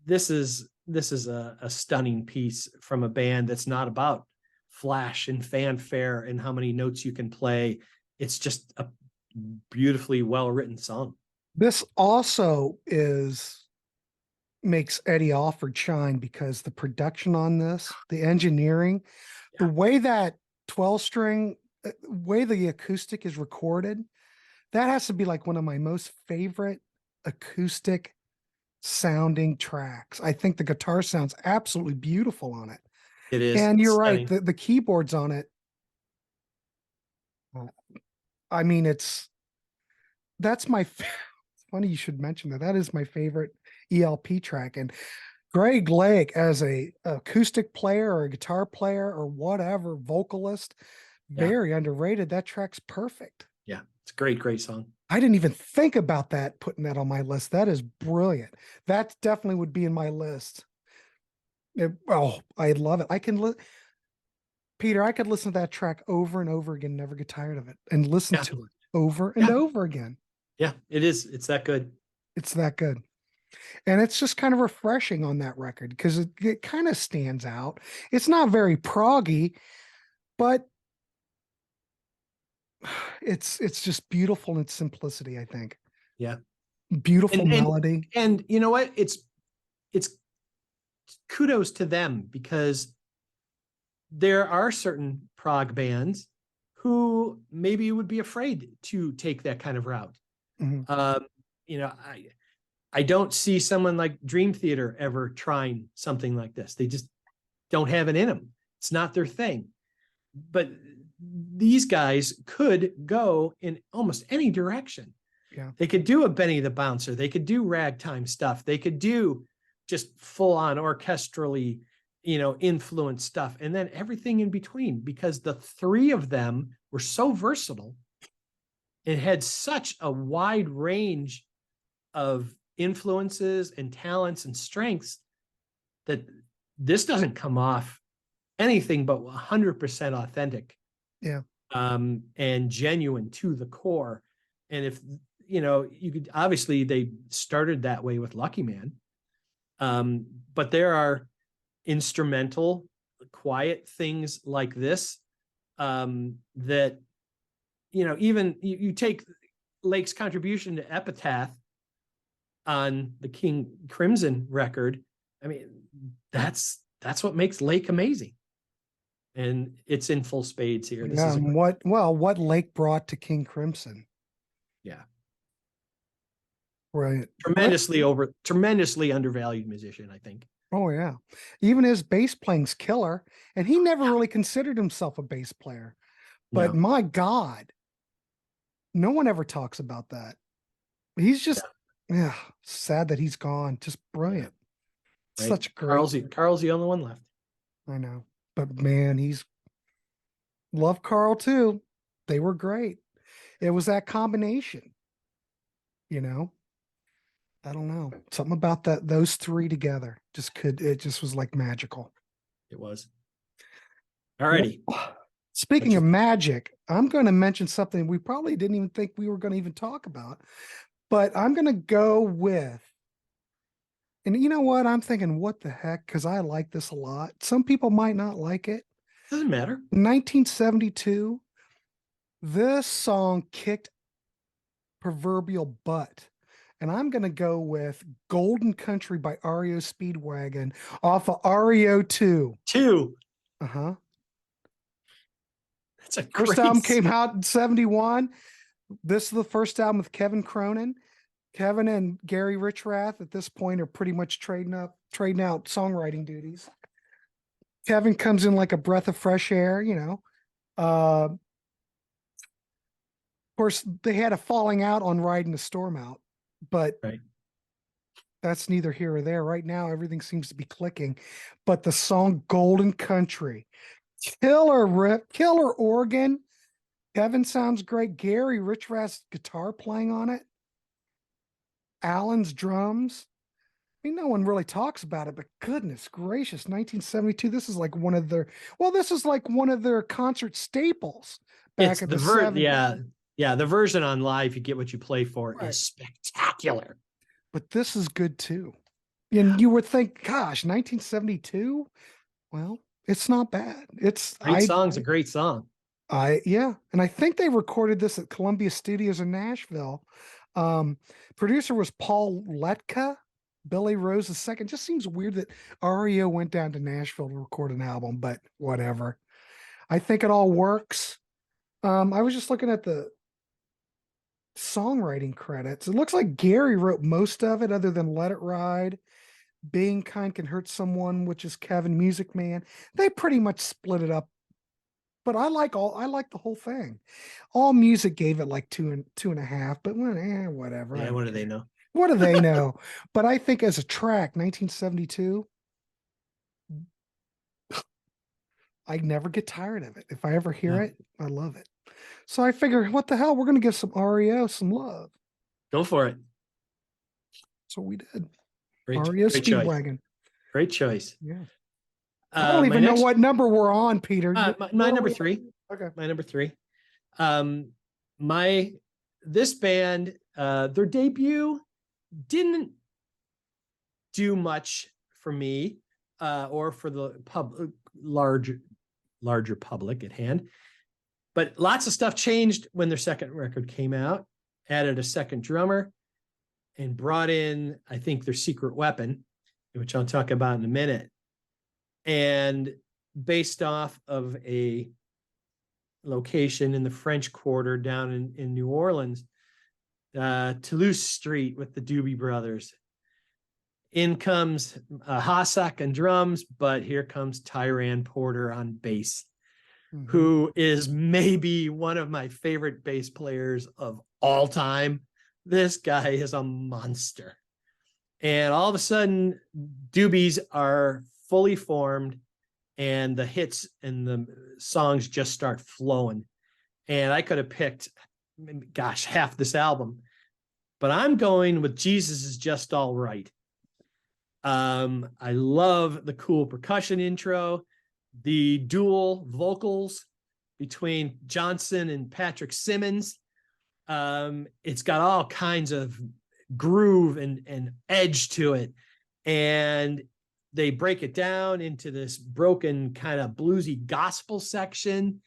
this is a stunning piece from a band that's not about flash and fanfare and how many notes you can play. It's just a beautifully well-written song. This also makes Eddie Alford shine because the production on this, the engineering, the way that 12-string, way the acoustic is recorded, that has to be like one of my most favorite acoustic sounding tracks. I think the guitar sounds absolutely beautiful on it. It is. And you're stunning. right, the keyboards on it. I mean, that's my, it's funny you should mention that. That is my favorite ELP track. And Greg Lake, as a acoustic player or a guitar player or whatever, vocalist, very underrated. That track's perfect. Yeah, it's a great song. I didn't even think about that, putting that on my list. That is brilliant. That definitely would be in my list. I love it. Peter, I could listen to that track over and over again, never get tired of it, and listen to it over and over again. Yeah, it is. It's that good. It's that good. And it's just kind of refreshing on that record because it kind of stands out. It's not very proggy, but it's just beautiful in its simplicity, I think. Yeah. Beautiful melody. And you know what? It's kudos to them, because there are certain prog bands who maybe would be afraid to take that kind of route. Mm-hmm. You know, I don't see someone like Dream Theater ever trying something like this. They just don't have it in them. It's not their thing. But these guys could go in almost any direction. Yeah. They could do a Benny the Bouncer. They could do ragtime stuff. They could do just full on orchestrally, you know, influenced stuff, and then everything in between, because the 3 of them were so versatile and had such a wide range of influences and talents and strengths that this doesn't come off anything but 100% authentic. Yeah. And genuine to the core. And if, you know, you could, obviously they started that way with Lucky Man. But there are instrumental, quiet things like this, that, you know, even you take Lake's contribution to Epitaph on the King Crimson record. I mean, that's what makes Lake amazing. and it's in full spades here. This Yeah, is a and what Lake brought to King Crimson. yeah, Right. tremendously undervalued musician, I think. Oh yeah. Even his bass playing's killer. And he never really considered himself a bass player. But No, my God, no one ever talks about that. He's just yeah, sad that he's gone. Just brilliant. right. Such great. Carl's the only one left. I know. But man, he's love Carl too. They were great. It was that combination, you know. I don't know. Something about those three together it just was like magical. It was. All righty. Speaking of magic, I'm going to mention something we probably didn't even think we were going to even talk about, but I'm going to go with, and you know what? I'm thinking, what the heck? Because I like this a lot. Some people might not like it. Doesn't matter. 1972, this song kicked proverbial butt. And I'm going to go with Golden Country by REO Speedwagon off of REO 2. Uh-huh. That's a First album came out in 71. This is the first album with Kevin Cronin. Kevin and Gary Richrath at this point are pretty much trading out songwriting duties. Kevin comes in like a breath of fresh air, you know. Of course, they had a falling out on Riding the Storm Out, but right. That's neither here or there. Right now, everything seems to be clicking. But the song Golden Country, killer riff, killer organ. Kevin sounds great. Gary Richrath's guitar playing on it. Alan's drums. I mean, no one really talks about it, but goodness gracious, 1972. This is like one of their concert staples back in the 70s. Yeah. The version on live, you get what you play for, Right. is spectacular. But this is good too. And you would think, gosh, 1972. Well, it's not bad. Song's a great song. And I think they recorded this at Columbia Studios in Nashville. Producer was Paul Letka, Billy Rose II. Just seems weird that REO went down to Nashville to record an album, but whatever. I think it all works. I was just looking at the songwriting credits. It looks like Gary wrote most of it, other than Let It Ride, Being Kind Can Hurt Someone, which is Kevin, Music Man. They pretty much split it up. But I like the whole thing. All Music gave it like 2.5, but whatever. Yeah, what do they know? What do they know? But I think as a track, 1972, I never get tired of it. If I ever hear it, I love it. So I figure, what the hell? We're going to give some REO some love. Go for it. So we did. REO Speedwagon. Great choice. Yeah. I don't even know what number we're on, Peter. My number 3. Okay. My number 3. This band, their debut didn't do much for me, or for the larger public at hand. But lots of stuff changed when their second record came out, added a second drummer, and brought in, I think, their secret weapon, which I'll talk about in a minute. And based off of a location in the French Quarter down in New Orleans, Toulouse Street with the Doobie Brothers. In comes Hossack on drums, but here comes Tyran Porter on bass. Mm-hmm. Who is maybe one of my favorite bass players of all time. This guy is a monster. And all of a sudden, Doobies are fully formed, and the hits and the songs just start flowing. And I could have picked, gosh, half this album, but I'm going with Jesus Is Just All Right. I love the cool percussion intro, the dual vocals between Johnson and Patrick Simmons. It's got all kinds of groove and edge to it. And they break it down into this broken kind of bluesy gospel section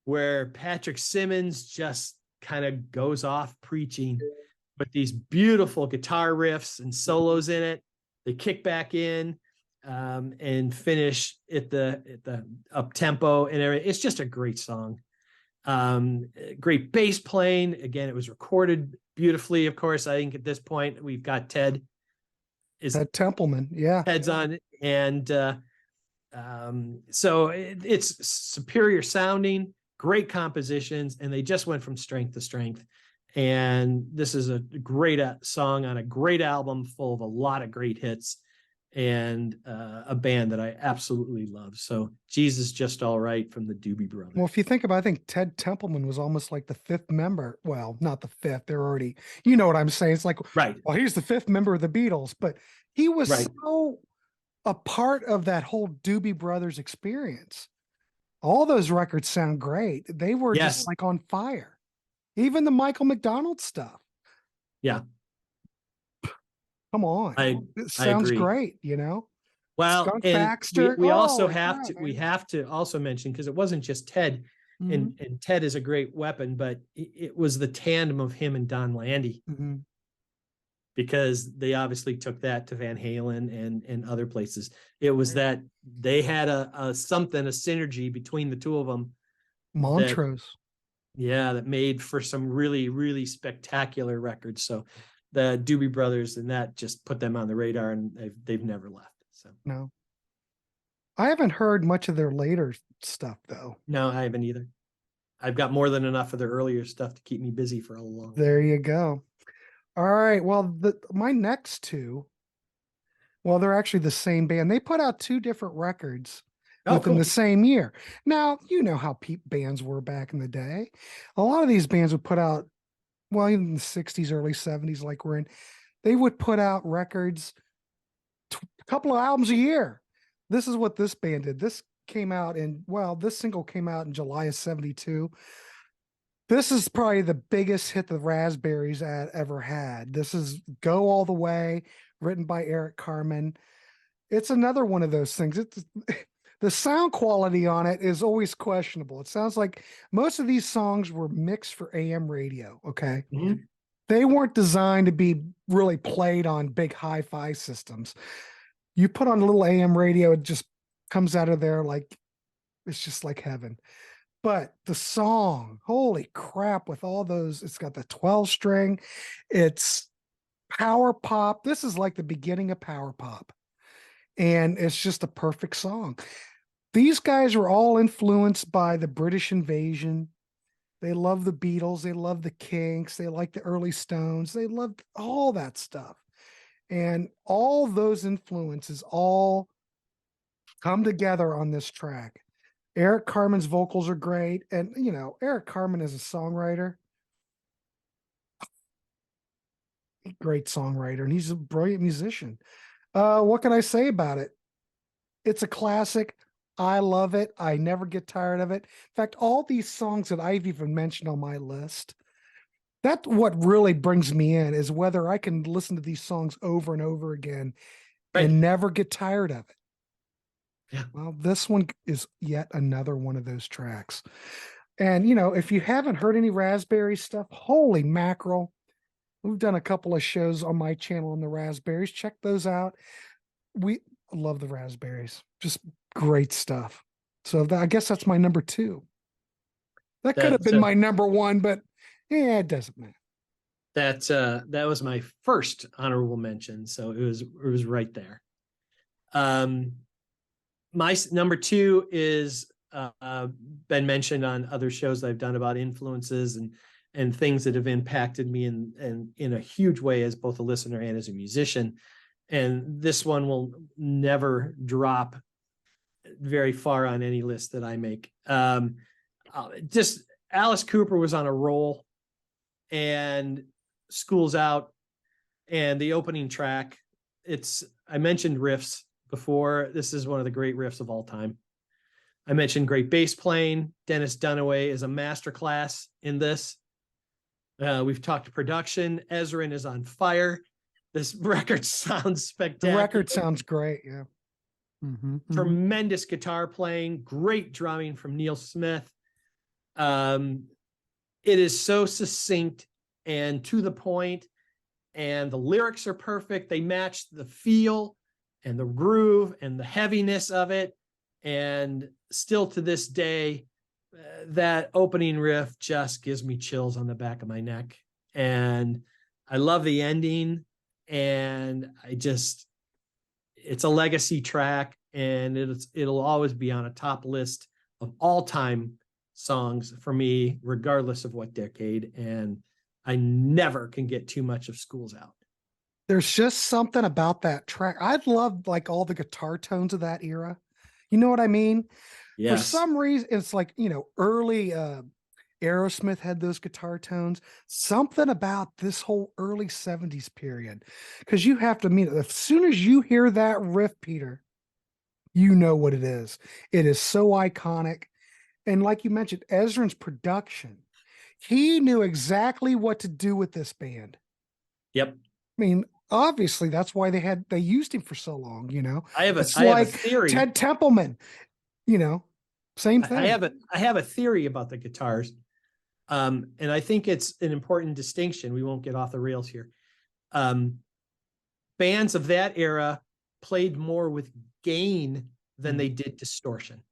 where Patrick Simmons just kind of goes off preaching with these beautiful guitar riffs and solos in it. They kick back in. and finish at the up tempo and everything. It's just a great song. Great bass playing. Again, it was recorded beautifully. Of course, I think at this point we've got Ted Templeman. Yeah. Ted's on it. And so it's superior sounding, great compositions, and they just went from strength to strength. And this is a great song on a great album full of a lot of great hits, and a band that I absolutely love. So Jesus Just All Right from the Doobie Brothers. Well, if you think about it, I think Ted Templeman was almost like the fifth member. Well, not the fifth. They're already, you know what I'm saying? It's like, right. Well, he's the fifth member of the Beatles, but he was Right. so a part of that whole Doobie Brothers experience. All those records sound great. They were just like on fire. Even the Michael McDonald stuff. Yeah. Come on. It sounds great, you know? Well, Skunk and Baxter. we also have to also mention, because it wasn't just Ted, Mhm. and Ted is a great weapon, but it was the tandem of him and Don Landy, because they obviously took that to Van Halen and other places. It was that they had a synergy between the two of them. Montrose. That made for some really, really spectacular records. So the Doobie Brothers, and that just put them on the radar, and they've never left. So no, I haven't heard much of their later stuff though. No, I haven't either. I've got more than enough of their earlier stuff to keep me busy for a long time. There you go. All right. Well, my next two, well, they're actually the same band. They put out two different records within the same year. Now, you know how bands were back in the day. A lot of these bands would put out, well, even in the 60s, early 70s, like we're in, they would put out records, a couple of albums a year. This is what this band did. This came out this single came out in July of 72. This is probably the biggest hit the Raspberries ever had. This is Go All the Way, written by Eric Carmen. It's another one of those things. The sound quality on it is always questionable. It sounds like most of these songs were mixed for AM radio. Okay. Mm-hmm. They weren't designed to be really played on big hi-fi systems. You put on a little AM radio, it just comes out of there like it's just like heaven. But the song, holy crap, with all those, it's got the 12 string, it's power pop. This is like the beginning of power pop. And it's just a perfect song. These guys were all influenced by the British invasion. They love the Beatles. They love the Kinks. They like the early Stones. They loved all that stuff. And all those influences all come together on this track. Eric Carmen's vocals are great. And, you know, Eric Carmen is a songwriter. Great songwriter. And he's a brilliant musician. What can I say about it? It's a classic. I love it. I never get tired of it. In fact, all these songs that I've even mentioned on my list, that's what really brings me in, is whether I can listen to these songs over and over again and never get tired of it. Yeah. Well, this one is yet another one of those tracks. And, you know, if you haven't heard any Raspberry stuff, holy mackerel. We've done a couple of shows on my channel on the Raspberries. Check those out. We love the Raspberries. Just great stuff. So I guess that's my number two. That could have been my number one, but yeah, it doesn't matter. That was my first honorable mention, so it was right there. My number two is been mentioned on other shows I've done about influences and things that have impacted me in a huge way as both a listener and as a musician. And this one will never drop very far on any list that I make. Just Alice Cooper was on a roll, and School's Out, and the opening track. I mentioned riffs before. This is one of the great riffs of all time. I mentioned great bass playing. Dennis Dunaway is a masterclass in this. We've talked production. Ezrin is on fire. This record sounds spectacular. The record sounds great. Yeah. Tremendous guitar playing, great drumming from Neil Smith. It is so succinct and to the point, and the lyrics are perfect. They match the feel and the groove and the heaviness of it. And still to this day, that opening riff just gives me chills on the back of my neck. And I love the ending. And it's a legacy track, and it'll always be on a top list of all time songs for me, regardless of what decade. And I never can get too much of School's Out. There's just something about that track. I loved like all the guitar tones of that era. You know what I mean? Yes. For some reason, it's like, early Aerosmith had those guitar tones. Something about this whole early 70s period. Because you have to mean, as soon as you hear that riff, Peter, you know what it is. It is so iconic. And like you mentioned, Ezrin's production, he knew exactly what to do with this band. Yep. I mean, obviously that's why they used him for so long, I have a theory. Ted Templeman, same thing. I have a theory about the guitars. And I think it's an important distinction. We won't get off the rails here. Bands of that era played more with gain than they did distortion.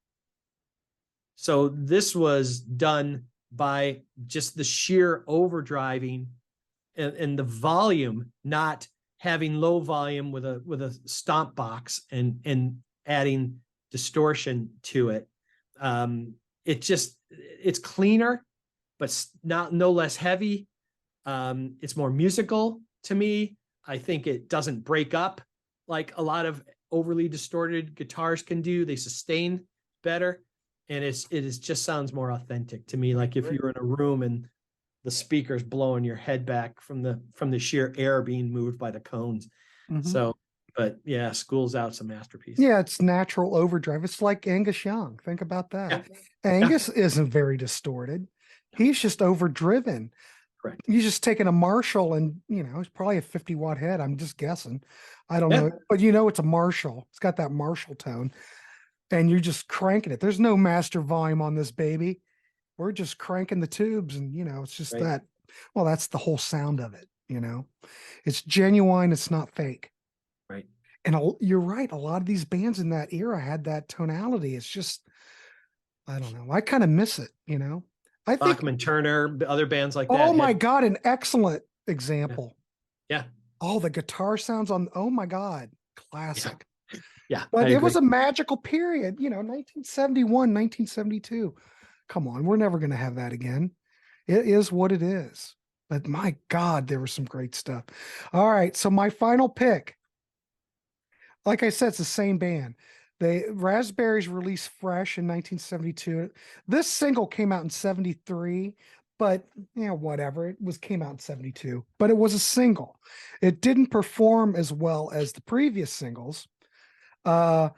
So this was done by just the sheer overdriving and the volume, not having low volume with a stomp box and adding distortion to it. It's cleaner, but no less heavy. It's more musical to me. I think it doesn't break up like a lot of overly distorted guitars can do. They sustain better, and it just sounds more authentic to me. Like if you were in a room and the speakers blowing your head back from the sheer air being moved by the cones. Mm-hmm. So, but yeah, School's Out's a masterpiece. Yeah, it's natural overdrive. It's like Angus Young. Think about that. Yeah. Angus isn't very distorted. He's just overdriven. Correct. He's just taking a Marshall and, it's probably a 50-watt head. I'm just guessing. I don't know. But it's a Marshall. It's got that Marshall tone. And you're just cranking it. There's no master volume on this baby. We're just cranking the tubes and, it's just that. Well, that's the whole sound of it, It's genuine. It's not fake. Right. And you're right. A lot of these bands in that era had that tonality. It's just, I don't know. I kind of miss it, I think Bachman Turner, other bands like that. Oh my God, an excellent example. Yeah. Oh, the guitar sounds on, oh my God, classic. Yeah. But it was a magical period, 1971, 1972. Come on, we're never going to have that again. It is what it is. But my God, there was some great stuff. All right, so my final pick, like I said, it's the same band. The Raspberries released Fresh in 1972. This single came out in 73, but whatever. It came out in 72, but it was a single. It didn't perform as well as the previous singles. But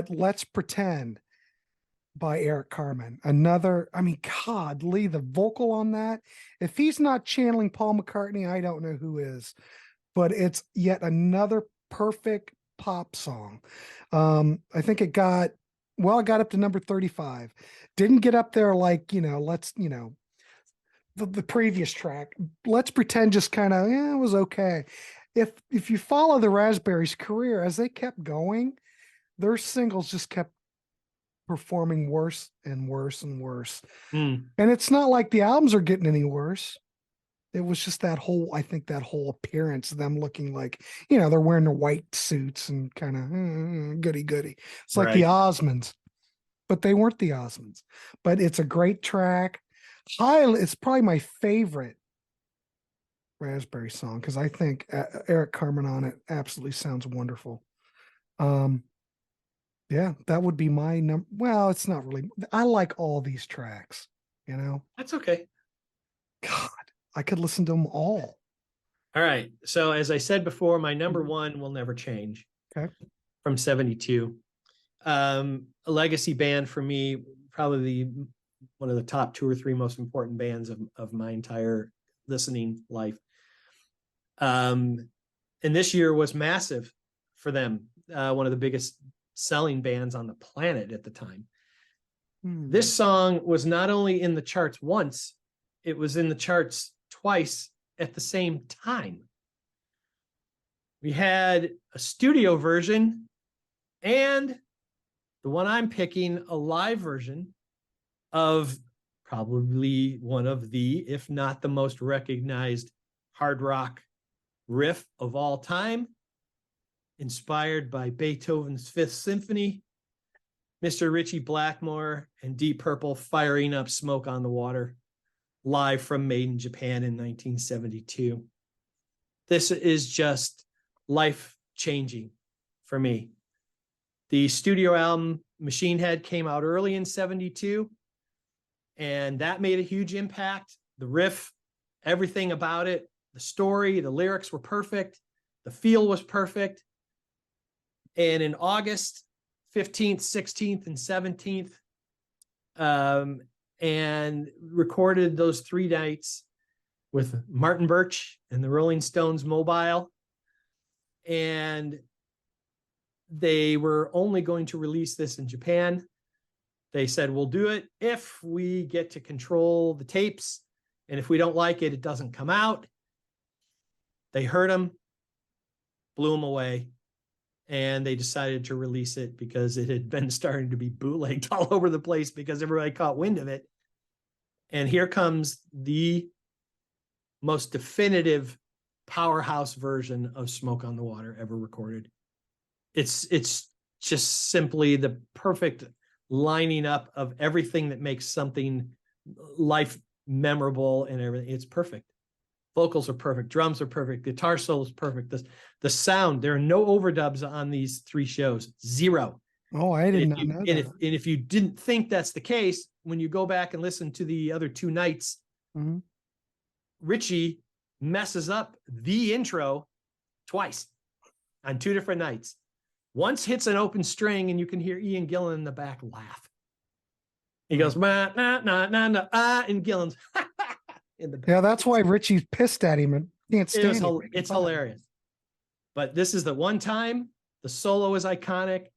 Let's Pretend by Eric Carmen. God, Lee, the vocal on that. If he's not channeling Paul McCartney, I don't know who is. But it's yet another perfect pop song. I think it got up to number 35. Didn't get up there like, the previous track. Let's Pretend just kind of, it was okay. If you follow the Raspberries' career, as they kept going, their singles just kept performing worse and worse and worse. And it's not like the albums are getting any worse. It was just that whole appearance, them looking like, they're wearing their white suits and kind of goody. It's like the Osmonds, but they weren't the Osmonds. But it's a great track. It's probably my favorite Raspberry song because I think Eric Carmen on it absolutely sounds wonderful. Yeah, that would be my number. Well, it's not really. I like all these tracks, That's okay. God, I could listen to them all. All right. So as I said before, my number one will never change. Okay. From 72. A legacy band for me, probably one of the top 2 or 3 most important bands of my entire listening life. And this year was massive for them. One of the biggest selling bands on the planet at the time. This song was not only in the charts once, it was in the charts twice at the same time. We had a studio version and the one I'm picking, a live version of probably one of the, if not the most recognized hard rock riff of all time, inspired by Beethoven's Fifth Symphony, Mr. Ritchie Blackmore and Deep Purple firing up Smoke on the Water, live from Made in Japan in 1972. This is just life-changing for me. The studio album Machine Head came out early in 72, and that made a huge impact. The riff, everything about it, the story, the lyrics were perfect. The feel was perfect. And in August 15th, 16th, and 17th, and recorded those 3 nights with Martin Birch and the Rolling Stones Mobile. And they were only going to release this in Japan. They said, we'll do it if we get to control the tapes. And if we don't like it, it doesn't come out. They heard them, blew them away, and they decided to release it because it had been starting to be bootlegged all over the place because everybody caught wind of it. And here comes the most definitive powerhouse version of Smoke on the Water ever recorded. It's just simply the perfect lining up of everything that makes something life memorable and everything. It's perfect. Vocals are perfect. Drums are perfect. Guitar solo is perfect. The sound, there are no overdubs on these 3 shows. 0. Oh, I did not know that. And if you didn't think that's the case, when you go back and listen to the other 2 nights, Ritchie messes up the intro twice on 2 different nights. Once hits an open string and you can hear Ian Gillan in the back laugh. He goes, nah, nah, nah, nah, nah, and Gillan's in the back. Yeah, that's why Richie's pissed at him and can't stand it. It's hilarious. But this is the one time. The solo is iconic.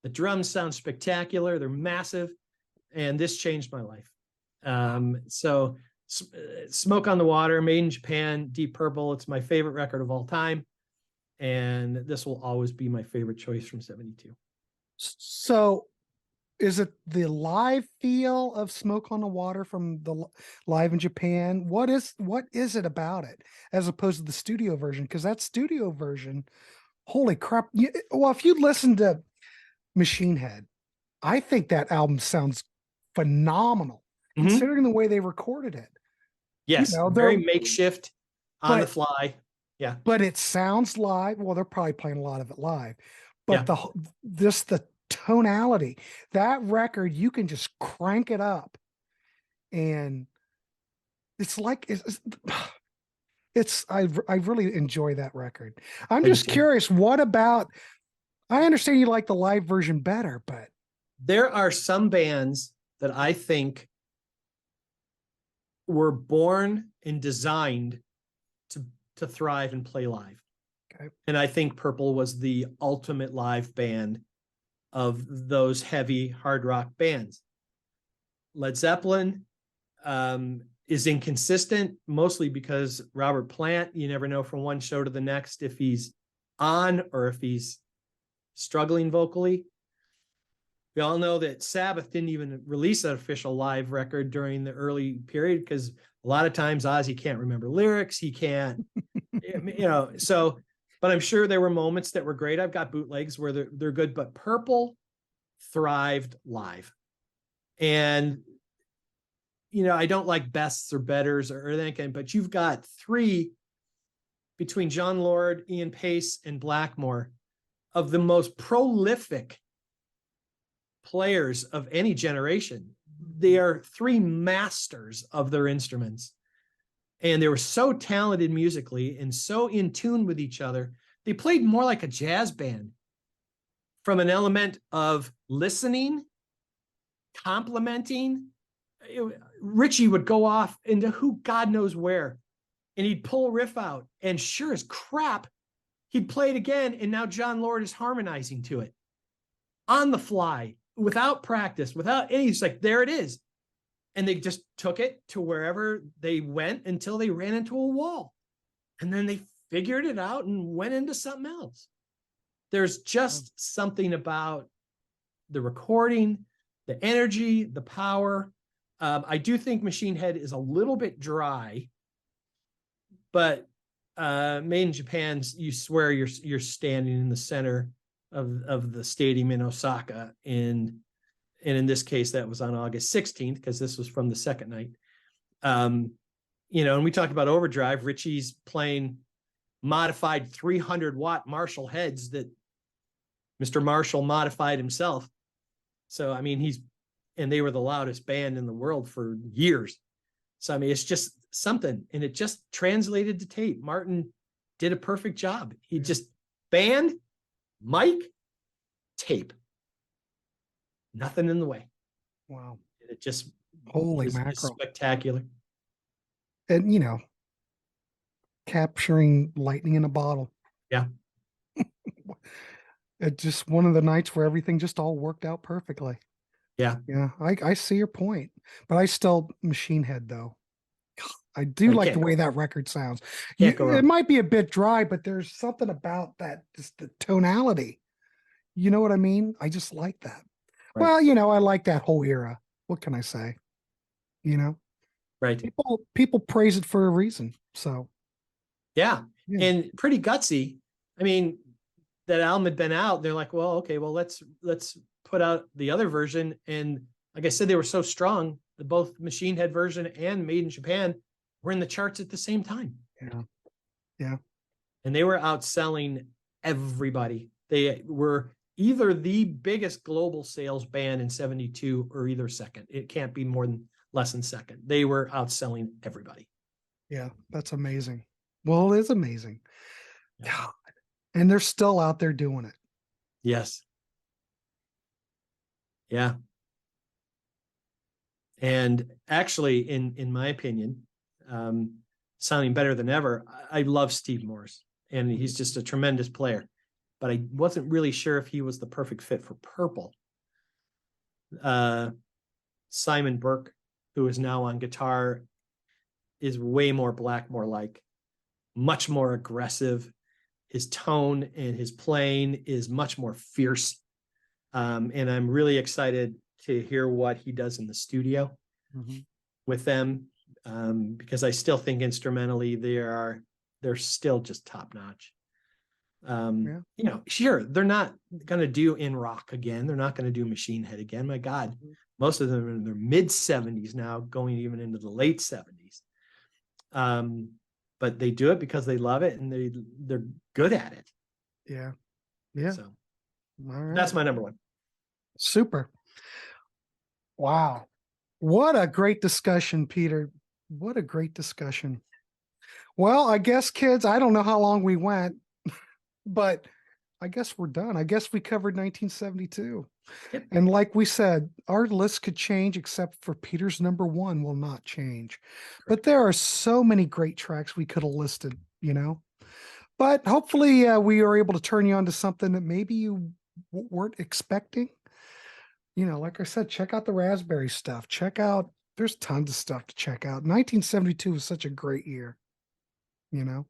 The drums sound spectacular. They're massive. And this changed my life. So Smoke on the Water, Made in Japan, Deep Purple. It's my favorite record of all time. And this will always be my favorite choice from 72. So is it the live feel of Smoke on the Water from the live in Japan? What is it about it as opposed to the studio version? Because that studio version, holy crap. Well, if you listen to Machine Head, I think that album sounds phenomenal considering the way they recorded it. Yes, very makeshift, on the fly. Yeah. But it sounds live. Well, they're probably playing a lot of it live. But the tonality, that record, you can just crank it up. And it's like I really enjoy that record. I'm just curious, what about, I understand you like the live version better, but there are some bands that I think were born and designed to thrive and play live. Okay. And I think Purple was the ultimate live band of those heavy hard rock bands. Led Zeppelin is inconsistent, mostly because Robert Plant, you never know from one show to the next if he's on or if he's struggling vocally. We all know that Sabbath didn't even release an official live record during the early period because a lot of times Ozzy can't remember lyrics. He can't, so, but I'm sure there were moments that were great. I've got bootlegs where they're good, but Purple thrived live. And, I don't like bests or betters or anything, but you've got 3 between John Lord, Ian Pace, and Blackmore of the most prolific players of any generation. They are 3 masters of their instruments. And they were so talented musically and so in tune with each other. They played more like a jazz band from an element of listening, complimenting. Ritchie would go off into God knows where, and he'd pull a riff out, and sure as crap, he'd play it again, and now John Lord is harmonizing to it on the fly, without practice, without any, it's like, there it is. And they just took it to wherever they went until they ran into a wall. And then they figured it out and went into something else. There's just something about the recording, the energy, the power. I do think Machine Head is a little bit dry, but Made in Japan, you swear you're standing in the center of the stadium in Osaka. And in this case, that was on August 16th, because this was from the second night. You know, and we talked about overdrive. Richie's playing modified 300-watt Marshall heads that Mr. Marshall modified himself. So, I mean, and they were the loudest band in the world for years. So, I mean, it's just something, and it just translated to tape. Martin did a perfect job. He just band, mic, tape, nothing in the way. Wow. It just Holy is mackerel. spectacular. And, you know, capturing lightning in a bottle. Yeah. It just one of the nights where everything just all worked out perfectly. Yeah. Yeah, I see your point, but I still Machine Head though. I do like the way that record sounds. It might be a bit dry, but there's something about that, just the tonality. You know what I mean? I just like that. Right. Well, you know, I like that whole era. What can I say? You know, right? People praise it for a reason. So, yeah, and pretty gutsy. I mean, that album had been out. They're like, well, okay, well, let's put out the other version. And like I said, they were so strong that both Machine Head version and Made in Japan were in the charts at the same time. Yeah. Yeah. And they were outselling everybody. They were either the biggest global sales band in 72 or either second. It can't be less than second. They were outselling everybody. Yeah, that's amazing. Well, it is amazing. Yeah. And they're still out there doing it. Yes. Yeah. And actually, in my opinion, sounding better than ever, I love Steve Morse, and he's just a tremendous player. But I wasn't really sure if he was the perfect fit for Purple. Simon Burke, who is now on guitar, is way more Blackmore-like, much more aggressive. His tone and his playing is much more fierce. And I'm really excited to hear what he does in the studio with them, because I still think instrumentally they're still just top notch. You know, sure, they're not going to do In Rock again. They're not going to do Machine Head again. My God, most of them are in their mid 70s now, going even into the late 70s. But they do it because they love it and they're good at it. Yeah. Yeah. So right. That's my number one. Super. Wow. What a great discussion, Peter. What a great discussion. Well, I guess, kids, I don't know how long we went, but I guess we're done. I guess we covered 1972. Yep. And like we said, our list could change, except for Peter's number one will not change. Correct. But there are so many great tracks we could have listed, you know. But hopefully we are able to turn you on to something that maybe you weren't expecting. You know, like I said, check out the Raspberry stuff. There's tons of stuff to check out. 1972 was such a great year, you know.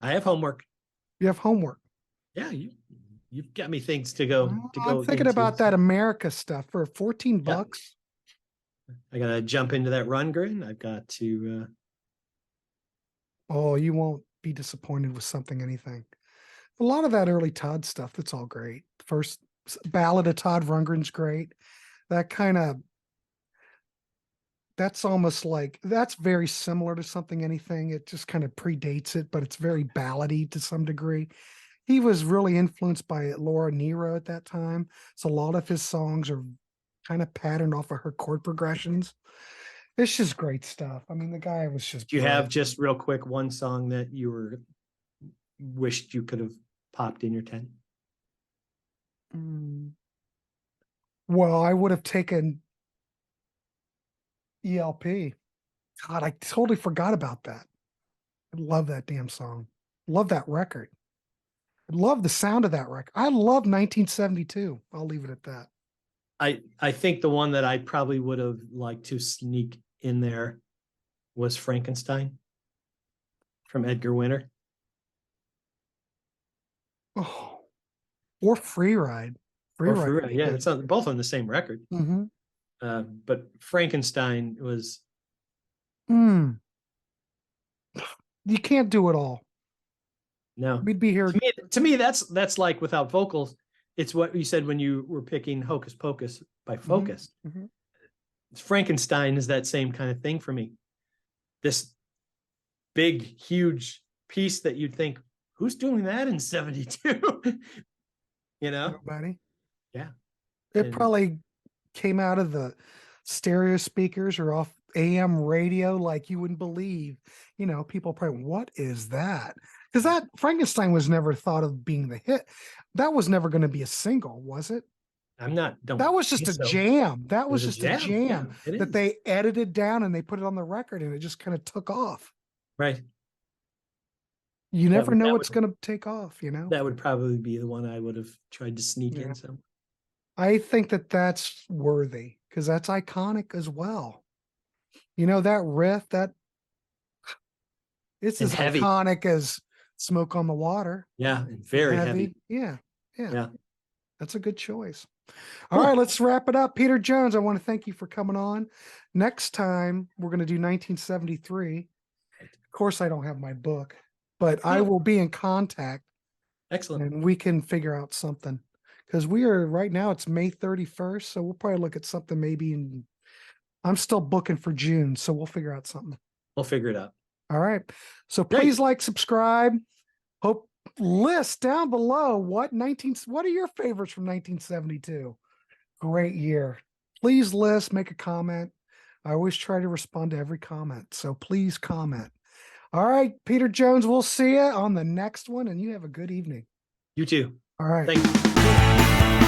I have homework. You have homework. Yeah, you've got me things to go. I'm thinking about that America stuff for 14 bucks. I gotta jump into that Rundgren. I've got to. Oh, you won't be disappointed with anything. A lot of that early Todd stuff, that's all great. First Ballad of Todd Rundgren's great. That's almost like, that's very similar to Something Anything. It just kind of predates it, but it's very ballady to some degree. He was really influenced by Laura Nyro at that time. So a lot of his songs are kind of patterned off of her chord progressions. It's just great stuff. I mean, the guy was just. Do you have just real quick one song that you wished you could have popped in your tent? Well, I would have taken ELP. God, I totally forgot about that. I love that damn song. Love that record. I love the sound of that record. I love 1972. I'll leave it at that. I think the one that I probably would have liked to sneak in there was Frankenstein from Edgar Winter. Oh, or Free Ride. Or Ride. Free Ride. Yeah, it's both on the same record. Mm-hmm. But Frankenstein was. You can't do it all. No, We'd be here. To me, that's like without vocals. It's what you said when you were picking Hocus Pocus by Focus. Mm-hmm. Frankenstein is that same kind of thing for me. This big, huge piece that you'd think, who's doing that in 72? You know? Nobody. Yeah. It probably came out of the stereo speakers or off AM radio like you wouldn't believe. You know, people probably, what is that? Because that Frankenstein was never thought of being the hit. That was never going to be a single, was it? That was just a jam. That was just a jam yeah, that they edited down and they put it on the record and it just kind of took off. Right. You never know what's going to take off, you know? That would probably be the one I would have tried to sneak in some. I think that that's worthy because that's iconic as well. You know, that riff, it's as heavy. Iconic as Smoke on the Water. Yeah, very heavy. Yeah. That's a good choice. All right, let's wrap it up. Peter Jones, I want to thank you for coming on. Next time, we're going to do 1973. Of course, I don't have my book, but I will be in contact. Excellent. And we can figure out something. Because we are, right now, it's May 31st, so we'll probably look at something maybe in, I'm still booking for June, so we'll figure out something. We'll figure it out. All right. So please like, subscribe. Hope list down below what are your favorites from 1972? Great year. Please list, make a comment. I always try to respond to every comment, so please comment. All right, Peter Jones, we'll see you on the next one, and you have a good evening. You too. All right. Thank you.